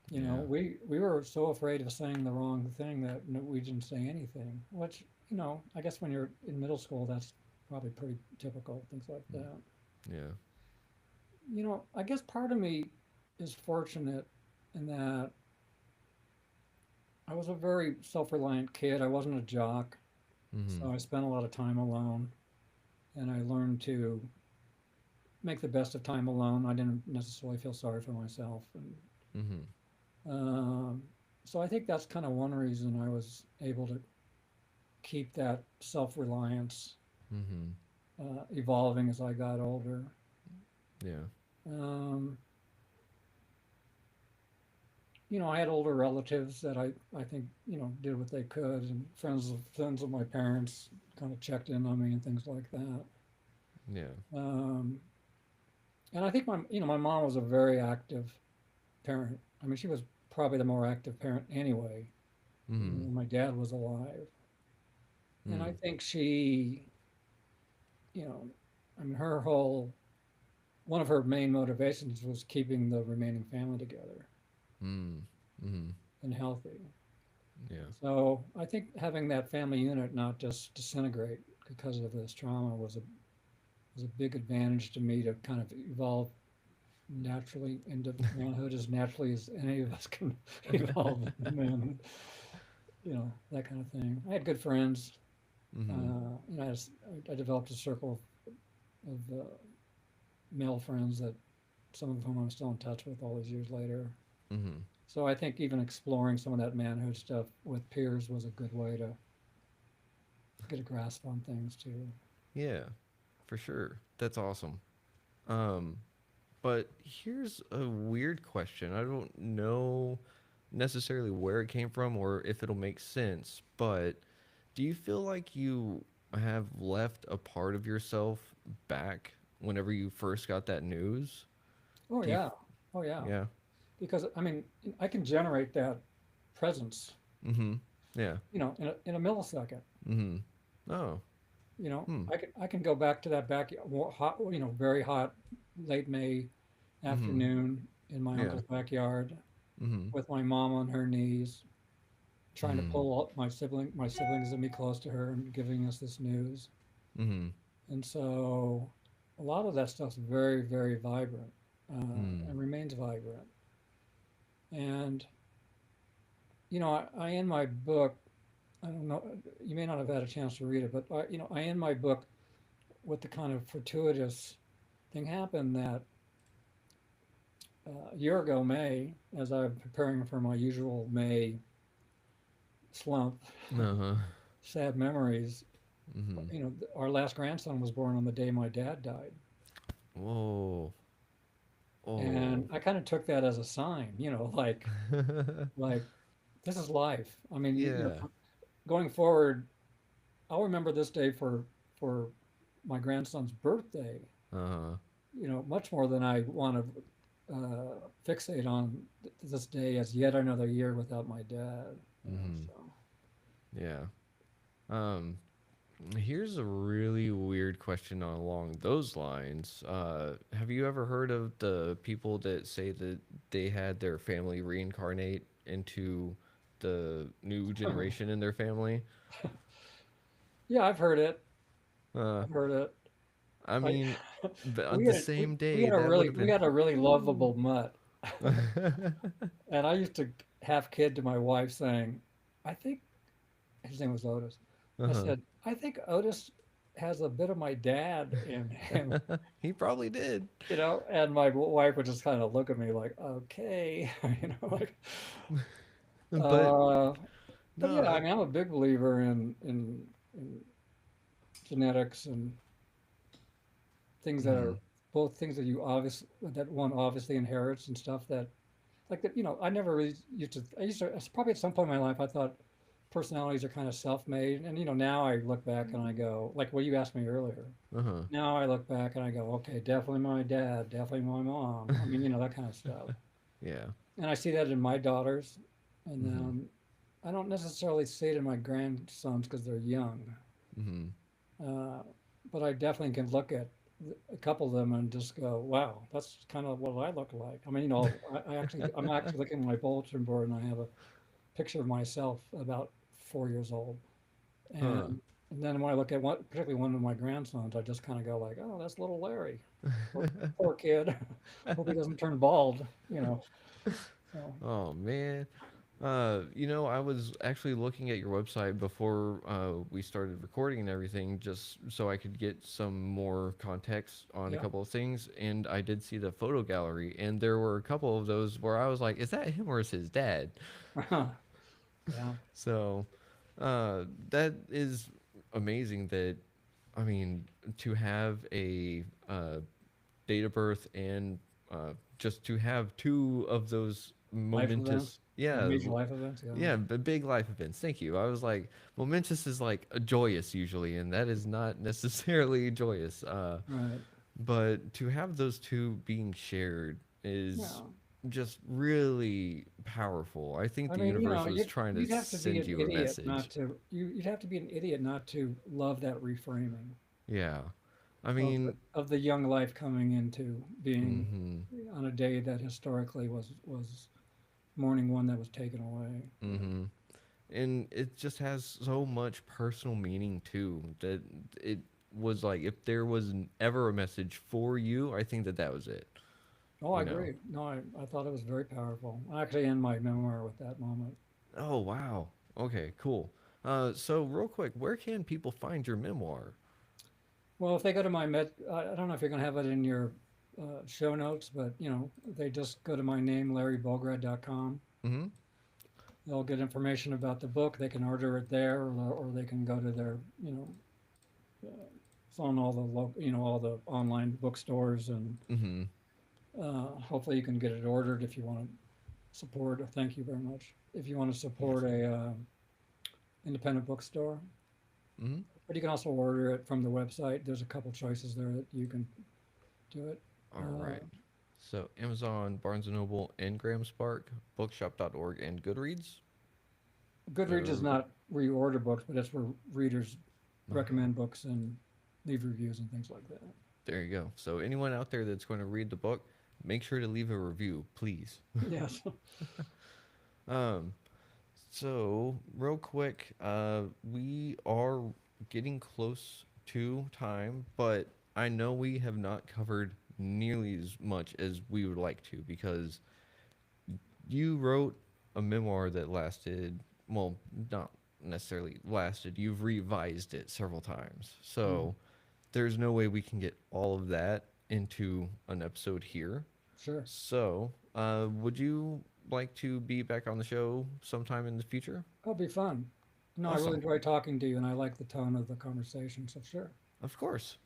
Yeah. We were so afraid of saying the wrong thing that we didn't say anything. Which I guess when you're in middle school, that's probably pretty typical. Things like Mm. that. Yeah. I guess part of me is fortunate in that I was a very self-reliant kid. I wasn't a jock, Mm-hmm. so I spent a lot of time alone, and I learned to make the best of time alone. I didn't necessarily feel sorry for myself, and Mm-hmm. um, so I think that's kind of one reason I was able to keep that self-reliance Mm-hmm. evolving as I got older. Yeah. Um, I had older relatives that I think, did what they could, and friends of my parents kind of checked in on me and things like that. Yeah. Um, and I think my mom was a very active parent. I mean, she was probably the more active parent anyway, even Mm-hmm. when my dad was alive. And I Mm. think she, you know, I mean, one of her main motivations was keeping the remaining family together Mm. Mm-hmm. and healthy. Yeah. So I think having that family unit not just disintegrate because of this trauma was a big advantage to me to kind of evolve naturally into manhood as naturally as any of us can evolve into manhood. That kind of thing. I had good friends. Mm-hmm. I developed a circle of male friends that some of whom I'm still in touch with all these years later. Mm-hmm. So I think even exploring some of that manhood stuff with peers was a good way to get a grasp on things too. Yeah. For sure. That's awesome. Um, but here's a weird question. I don't know necessarily where it came from or if it'll make sense, but do you feel like you have left a part of yourself back whenever you first got that news? Oh Do you, yeah, oh yeah. yeah. Because I mean, I can generate that presence, Mm-hmm. Yeah. in a millisecond. Mm-hmm. Oh. Hmm. I can go back to that hot, very hot late May Mm-hmm. afternoon in my Yeah. uncle's backyard Mm-hmm. with my mom on her knees, trying to Mm. pull up my siblings and me close to her and giving us this news. Mm-hmm. And so a lot of that stuff's very, very vibrant Mm. and remains vibrant. And, I end my book, I don't know, you may not have had a chance to read it, but, I end my book with the kind of fortuitous thing happened that a year ago, May, as I'm preparing for my usual May slump, Uh-huh. sad memories, Mm-hmm. our last grandson was born on the day my dad died. Whoa. And Oh. I kind of took that as a sign, like this is life. I mean, Yeah. going forward, I'll remember this day for my grandson's birthday, Uh-huh. much more than I want to fixate on this day as yet another year without my dad. Mm-hmm. So, Yeah. Um, Here's a really weird question along those lines. Have you ever heard of the people that say that they had their family reincarnate into the new generation in their family? yeah, I've heard it. Uh, I've heard it. I I mean, but on we the had a, same we day, had a that would really have we been. had a really Ooh. lovable mutt, and I used to half kid to my wife saying, "I think his name was Otis." I Uh-huh. said, "I think Otis has a bit of my dad in him." He probably did. And my wife would just kind of look at me like, "Okay," like. But Uh, but no, yeah, I mean, I'm a big believer in genetics and things that mhm. are both things that that one obviously inherits and stuff that like that. I never really used to it's probably at some point in my life I thought personalities are kind of self-made, and now I look back and I go like what you asked me earlier. Uh-huh. Now I look back and I go, okay, definitely my dad, definitely my mom. I mean, that kind of stuff. Yeah. And I see that in my daughters, and Mhm. I don't necessarily see it in my grandsons because they're young. Mhm. Uh, but I definitely can look at a couple of them and just go, wow, that's kind of what I look like. I mean, I'm actually looking at my bulletin board and I have a picture of myself about 4 years old. Huh. And then when I look at particularly one of my grandsons, I just kind of go like, oh, that's little Larry. Poor, poor kid. Hope he doesn't turn bald, So, Oh man. I was actually looking at your website before we started recording and everything, just so I could get some more context on a yeah. couple of things. And I did see the photo gallery, and there were a couple of those where I was like, "Is that him or is his dad?" Yeah. So, that is amazing. That I mean, to have a date of birth and just to have two of those Life events. momentous, Yeah. yeah, Major life events. Yeah. yeah, big life events. Thank you. I was like, momentous is like a joyous usually, and that is not necessarily joyous. Right. But to have those two being shared is Yeah. just really powerful. I think I the mean, universe was trying to you'd have to be send an you a idiot message. not to you'd have to be an idiot not to love that reframing Yeah. I of mean, the young life coming into being mm-hmm. on a day that historically was mourning one that was taken away. Mm-hmm. And it just has so much personal meaning too that it was like if there was ever a message for you, I think that that was it. Oh, I You know. agree. No, I thought it was very powerful. I actually end my memoir with that moment. Oh wow. Okay, cool. So real quick, where can people find your memoir? Well, if they go to I don't know if you're going to have it in your show notes, but they just go to my name, LarryBograd.com. Mm-hmm. They'll get information about the book. They can order it there, or they can go to their, it's on all the all the online bookstores, and Mm-hmm. hopefully you can get it ordered if you want to support. Thank you very much. If you want to Yes. support a independent bookstore, Mm-hmm. but you can also order it from the website. There's a couple choices there that you can do it. All Uh, right. So Amazon, Barnes and Noble, and Graham Spark, Bookshop.org, and Goodreads. Goodreads is Or not where you order books, but it's where readers okay. recommend books and leave reviews and things like that. There you go. So anyone out there that's going to read the book, make sure to leave a review, please. Yes. Um, So, real quick, we are getting close to time, but I know we have not covered nearly as much as we would like to because you wrote a memoir that lasted, well, not necessarily lasted, you've revised it several times. Mm, So there's no way we can get all of that into an episode here. sure. So, would you like to be back on the show sometime in the future? That'll be fun. No, I really Awesome. enjoyed talking to you, and I like the tone of the conversation. So sure, Of course.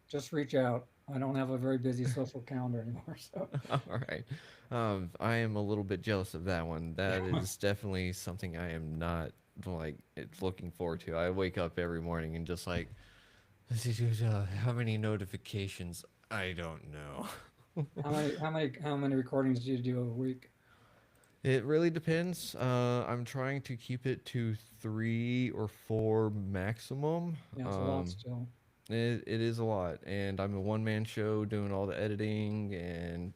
just reach out. I don't have a very busy social calendar anymore, so All right. I am a little bit jealous of that one. That is definitely something I am not like it's looking forward to. I wake up every morning and just like, how many notifications? I don't know. how many recordings do you do a week? It really depends. I'm trying to keep it to 3 or 4 maximum. Yeah, it's a lot still. It is a lot, and I'm a one-man show doing all the editing, and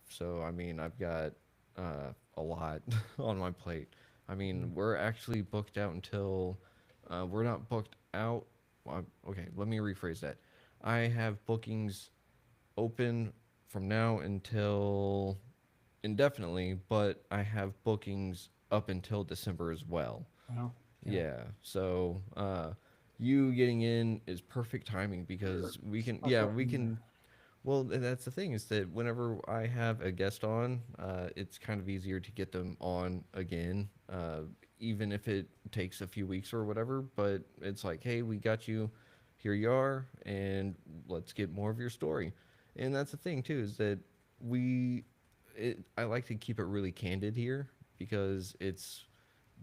so I mean I've got a lot on my plate. I Mm, mean we're actually booked out until we're not booked out. Okay, let me rephrase that. I have bookings open from now until indefinitely, but I have bookings up until December as well. well, yeah, Yeah. So, you getting in is perfect timing because we can, I'll yeah, put we in can. there. Well, and that's the thing is that whenever I have a guest on, it's kind of easier to get them on again, even if it takes a few weeks or whatever. But it's like, hey, we got you. Here you are, and let's get more of your story. And that's the thing too is that we, I like to keep it really candid here because it's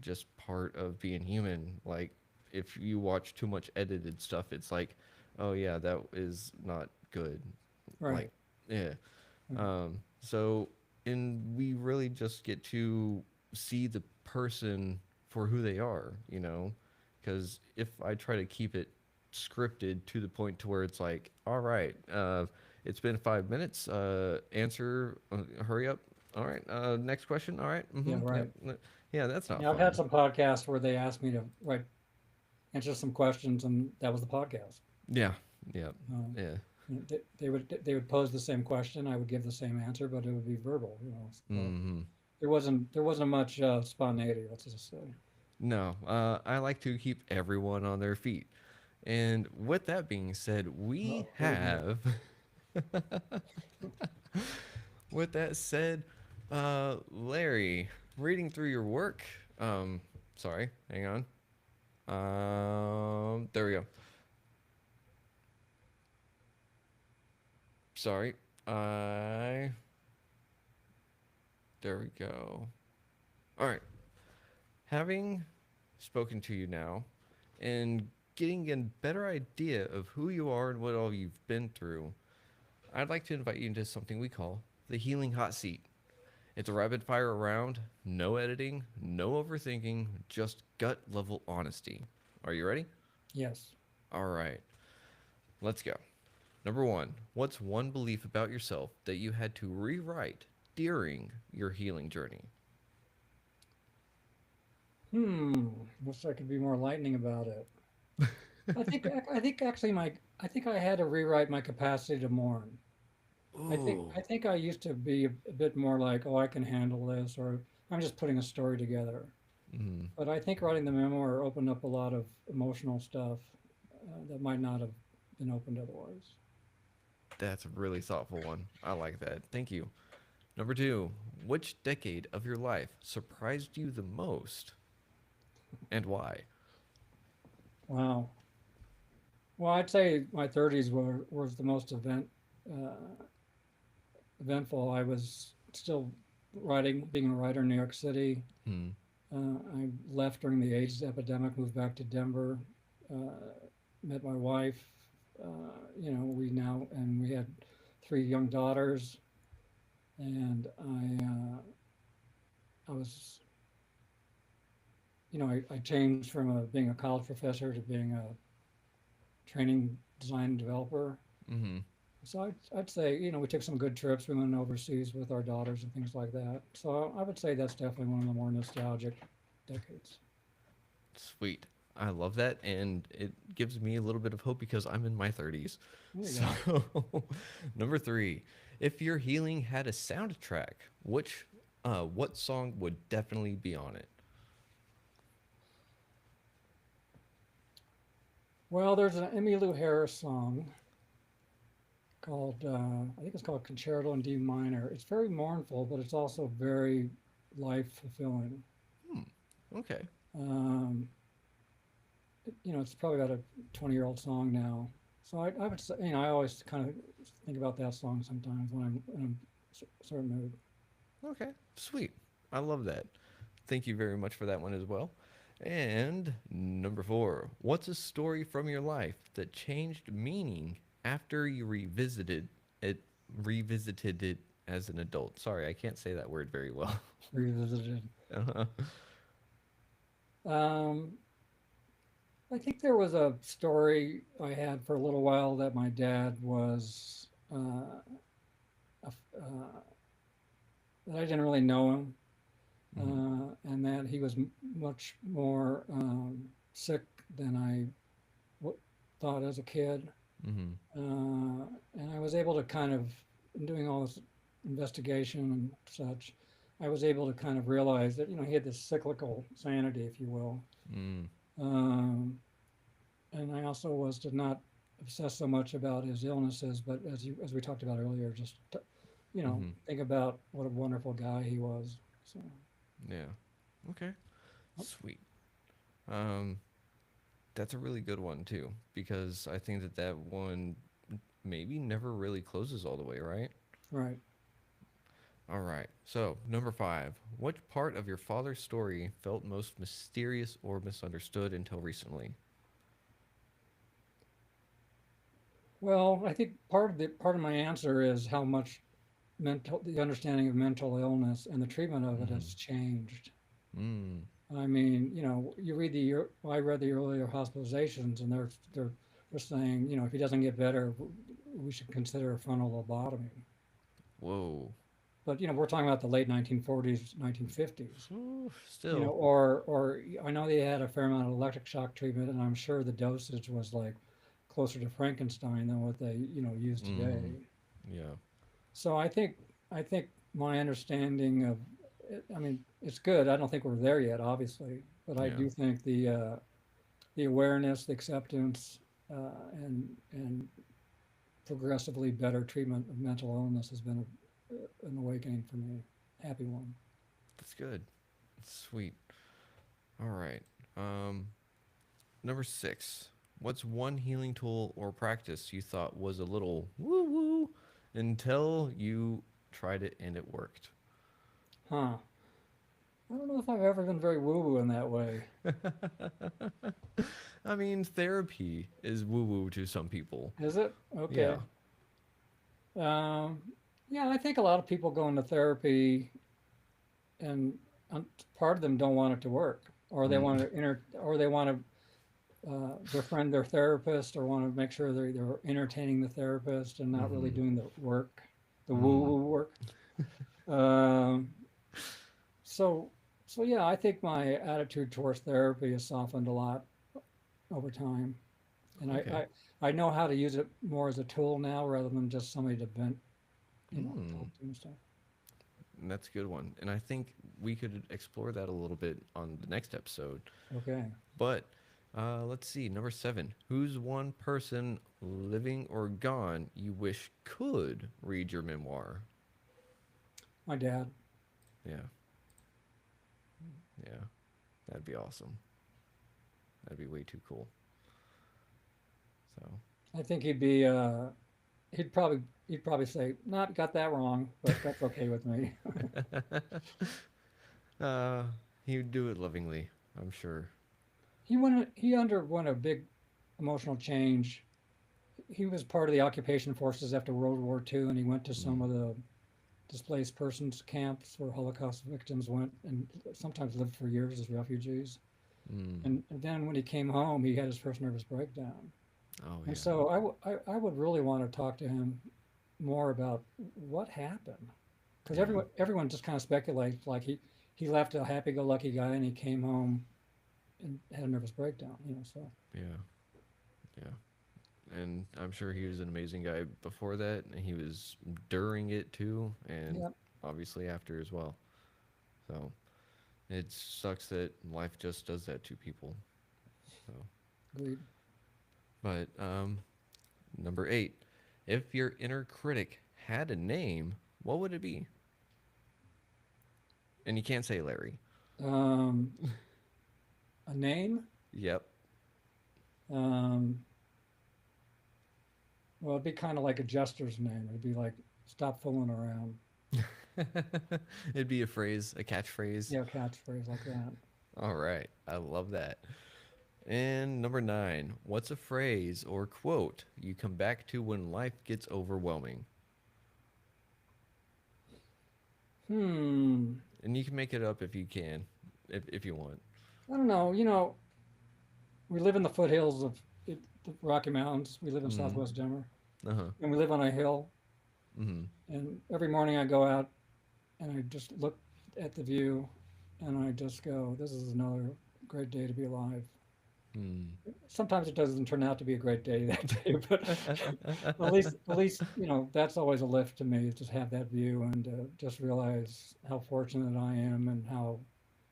just part of being human. Like, if you watch too much edited stuff, it's like, oh yeah, that is not good. Like, Right. yeah. Right. So, and we really just get to see the person for who they are, you know? Because if I try to keep it scripted to the point to where it's like, all right, it's been 5 minutes, answer, hurry up. All right, next question. All right, Yeah, yep. right. Yeah, that's not Yeah, I've had fun. some podcasts where they asked me to write answer some questions, and that was the podcast. Yeah, yeah, Um, yeah. they would pose the same question. I would give the same answer, but it would be verbal. So Hmm. there wasn't much spontaneity. Let's just say. No, I like to keep everyone on their feet. And with that being said, we Oh, here we go. have, with that said, Larry, reading through your work. Sorry, hang on. There we go. Sorry, I. There we go. All right. Having spoken to you now, and getting a better idea of who you are and what all you've been through, I'd like to invite you into something we call the Healing Hot Seat. It's a rapid fire round, no editing, no overthinking, just gut level honesty. Are you ready? Yes. All right, let's go. Number one, what's one belief about yourself that you had to rewrite during your healing journey? Hmm. Wish I could be more lightning about it. I think actually I think I had to rewrite my capacity to mourn. Ooh. I think I used to be a bit more like, oh, I can handle this, or I'm just putting a story together. Mm, But I think writing the memoir opened up a lot of emotional stuff that might not have been opened otherwise. that's a really thoughtful one. I like that. Thank you. Number two, which decade of your life surprised you the most and why? Wow. Well, I'd say my 30s was the most uh, eventful. I was still writing, being a writer in New York City. Hmm. I left during the AIDS epidemic, moved back to Denver, met my wife. We had 3 young daughters, and I was, I changed from being a college professor to being a training design developer. Mm-hmm. So I'd say, we took some good trips. We went overseas with our daughters and things like that. So I would say that's definitely one of the more nostalgic decades. Sweet. I love that, and it gives me a little bit of hope because I'm in my 30s. There you So, go. number three, if your healing had a soundtrack, what song would definitely be on it? Well, there's an Emmylou Harris song called, I think it's called Concerto in D minor. It's very mournful, but it's also very life fulfilling. Hmm. Okay. Um, it's probably about a 20-year-old song now. So I would say, I always kind of think about that song sometimes when I'm in a certain mood. Okay. Sweet. I love that. Thank you very much for that one as well. And number four, what's a story from your life that changed meaning after you it revisited it as an adult? Sorry, I can't say that word very well. Revisited. Uh-huh. Um, I think there was a story I had for a little while that my dad was, that I didn't really know him, Hmm. and that he was much more sick than I thought as a kid. Hmm. And I was able to kind of, in doing all this investigation and such, I was able to kind of realize that he had this cyclical sanity, if you will. Mm. Um, and I also was to not obsess so much about his illnesses, but as we talked about earlier, just Hmm. think about what a wonderful guy he was. So Yeah. Okay. Sweet. Um, that's a really good one too, because I think that that one maybe never really closes all the way, right? right. All right. So, number five, what part of your father's story felt most mysterious or misunderstood until recently? Well, I think part of my answer is how much the understanding of mental illness and the treatment of it Mm-hmm. has changed. Mm. I mean, you read I read the earlier hospitalizations, and they're saying, if he doesn't get better, we should consider a frontal lobotomy. Whoa. But we're talking about the late 1940s, 1950s. Ooh, still. Or I know they had a fair amount of electric shock treatment, and I'm sure the dosage was like closer to Frankenstein than what they use Mm-hmm. today. Yeah. So I think my understanding of I mean, it's good. I don't think we're there yet, obviously, but I Yeah. do think the awareness, the acceptance, and progressively better treatment of mental illness has been an awakening for me. Happy one. That's good. Sweet. All right. Um, number six, what's one healing tool or practice you thought was a little woo woo until you tried it and it worked? Huh. I don't know if I've ever been very woo woo in that way. I mean, therapy is woo woo to some people. Is it? Yeah. Okay. Um, yeah, I think a lot of people go into therapy, and part of them don't want it to work, or they want Mm. to or they want to befriend their therapist, or want to make sure they're entertaining the therapist and not really Mm-hmm. doing the work, the woo Mm. woo work. Um, so, so yeah, I think my attitude towards therapy has softened a lot over time, and Okay. I know how to use it more as a tool now rather than just somebody to vent, Mm. talk to and stuff. That's a good one. And I think we could explore that a little bit on the next episode. Okay, But let's see. Number seven. Who's one person, living or gone, you wish could read your memoir? my dad. Yeah. Yeah. That'd be awesome. That'd be way too cool. So. I think he'd probably say, "Not got that wrong," but that's okay with me. uh, he would do it lovingly, I'm sure. He underwent a big emotional change. He was part of the occupation forces after World War II, and he went to some Mm. of the displaced persons camps where Holocaust victims went and sometimes lived for years as refugees. Mm. And then when he came home, he had his first nervous breakdown. Oh And yeah. so I would really want to talk to him more about what happened, because Yeah. everyone just kind of speculates like he left a happy-go-lucky guy and he came home and had a nervous breakdown. So Yeah. Yeah. And I'm sure he was an amazing guy before that, and he was during it too, and yeah, obviously after as well. So it sucks that life just does that to people. So, agreed. but number 8, if your inner critic had a name, what would it be? And you can't say Larry. Um, a name. Yep. Um, well, it'd be kind of like a jester's name. It'd be like, stop fooling around. It'd be a phrase, a catchphrase. Yeah, catchphrase like that. All right. I love that. And number 9, what's a phrase or quote you come back to when life gets overwhelming? Hmm. And you can make it up if you can, if you want. I don't know. We live in the foothills of the Rocky Mountains. We live in Mm-hmm. Southwest Denver, Uh-huh. and we live on a hill. Mm-hmm. And every morning I go out and I just look at the view, and I just go, "This is another great day to be alive." Mm. Sometimes it doesn't turn out to be a great day that day, but at least that's always a lift to me. Is just have that view and just realize how fortunate I am and how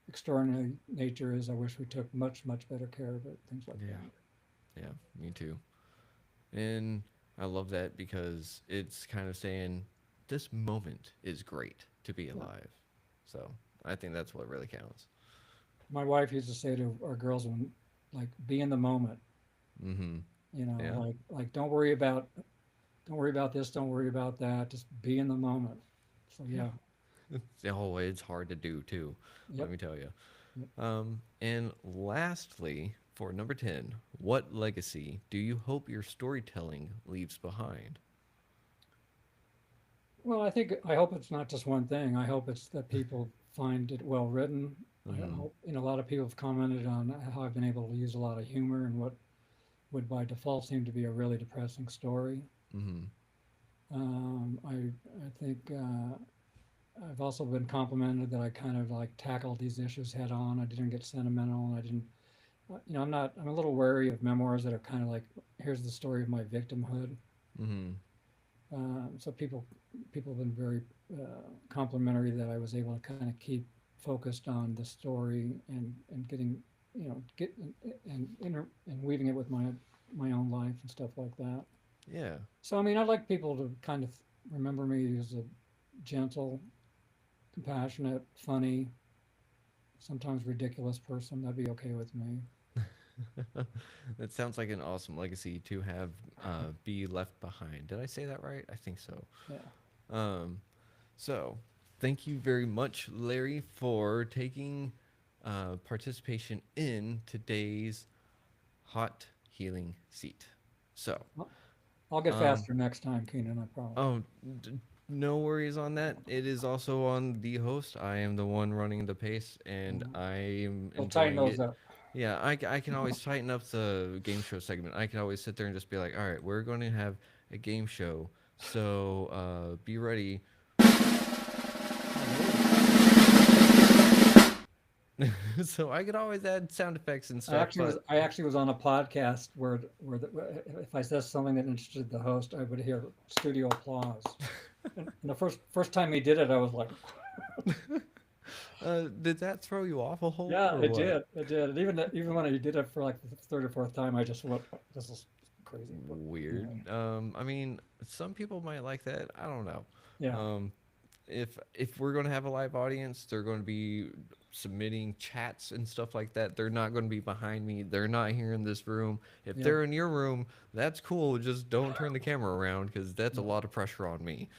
extraordinary nature is. I wish we took much much better care of it. Things like Yeah. that. Yeah, me too. And I love that because it's kind of saying this moment is great to be Yeah. alive. So I think that's what really counts. My wife used to say to our girls when like be in the moment. Mm-hmm. Yeah. Like don't worry about this, don't worry about that. Just be in the moment. So Yeah. yeah. Oh, it's hard to do too. Let Yep. me tell you. Yep. And lastly, for number 10, what legacy do you hope your storytelling leaves behind? Well, I hope it's not just one thing. I hope it's that people find it well written. I Mm-hmm. hope, a lot of people have commented on how I've been able to use a lot of humor in what would by default seem to be a really depressing story. Mm-hmm. I think I've also been complimented that I kind of like tackled these issues head on. I didn't get sentimental. And I didn't, I'm a little wary of memoirs that are kind of like, here's the story of my victimhood. Mm-hmm. So people have been very complimentary that I was able to kind of keep focused on the story and getting get and weaving it with my own life and stuff like that. Yeah. So I mean, I'd like people to kind of remember me as a gentle, compassionate, funny, sometimes ridiculous person. That'd be okay with me. That sounds like an awesome legacy to have be left behind. Did I say that right? I think so. Yeah. Um, so, thank you very much, Larry, for taking participation in today's hot healing seat. So, Well, I'll get um, faster next time, Keenan. I promise. oh, no worries on that. It is also on the host. I am the one running the pace, and Mhm. I am We'll tighten enjoying those it. up. Yeah, I can always tighten up the game show segment. I can always sit there and just be like, all right, we're going to have a game show. So be ready. Oh, really? So I could always add sound effects and I stuff, actually was but I actually was on a podcast where if I said something that interested the host, I would hear studio applause. And the first time he did it, I was like, did that throw you off a hole "Yeah, or it what? did, it did." And even when he did it for like the third or fourth time, I just went, "This is crazy." But Weird. anyway, I mean, some people might like that. I don't know. yeah, Um, if we're going to have a live audience, they're going to be submitting chats and stuff like that. They're not going to be behind me. They're not here in this room. If yep, they're in your room, that's cool. Just don't turn the camera around because that's a yeah. lot of pressure on me.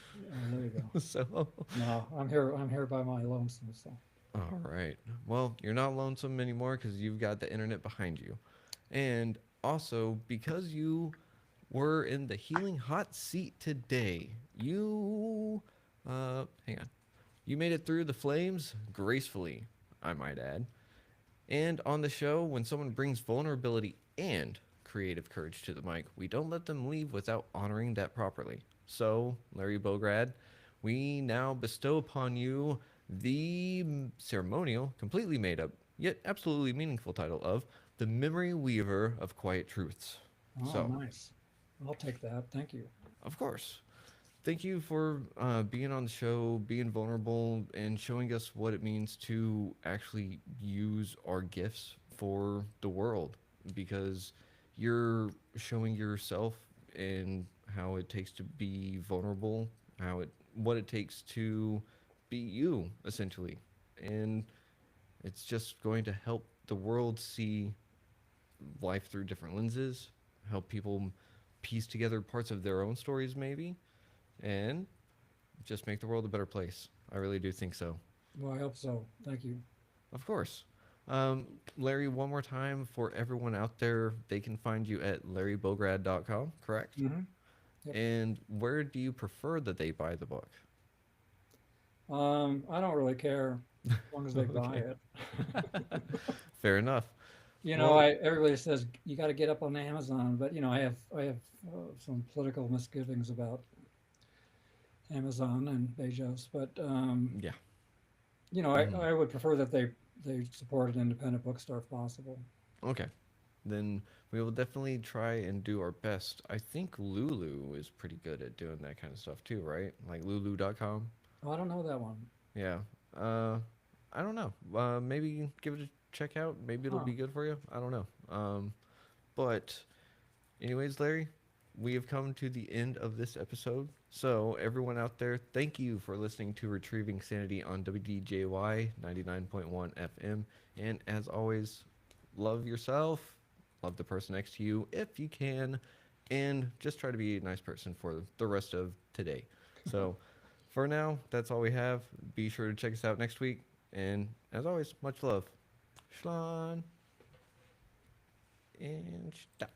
There you go. So, No, I'm here by my lonesome. So all right. Well, you're not lonesome anymore because you've got the internet behind you. And also, because you were in the healing hot seat today, hang on. You made it through the flames gracefully, I might add. And on the show, when someone brings vulnerability and creative courage to the mic, we don't let them leave without honoring that properly. So, Larry Bograd, we now bestow upon you the ceremonial, completely made up yet absolutely meaningful title of The Memory Weaver of Quiet Truths. Oh, So, nice. I'll take that. Thank you. of course, thank you for being on the show, being vulnerable, and showing us what it means to actually use our gifts for the world, because you're showing yourself and how it takes to be vulnerable, what it takes to be you essentially. And it's just going to help the world see life through different lenses, help people piece together parts of their own stories maybe, and just make the world a better place. I really do think so. Well, I hope so. Thank you. Of course. Um, Larry, one more time for everyone out there, they can find you at larrybograd.com, correct? Hmm. Yep. And where do you prefer that they buy the book? I don't really care as long as they buy Okay, it. fair enough. You know, Well, everybody says you got to get up on Amazon, but you know, I have some political misgivings about Amazon and Bezos, but yeah. you know, Hmm. I would prefer that they support an independent bookstore if possible. Okay. Then we will definitely try and do our best. I think Lulu is pretty good at doing that kind of stuff too, right? Like lulu.com. Oh, I don't know that one. Yeah. I don't know. Maybe give it a check out. Maybe it'll Huh. be good for you. I don't know. But anyways, Larry, we have come to the end of this episode. So everyone out there, thank you for listening to Retrieving Sanity on WDJY 99.1 FM. And as always, love yourself, love the person next to you if you can, and just try to be a nice person for the rest of today. So for now, that's all we have. Be sure to check us out next week. And as always, much love. Shalom and stop.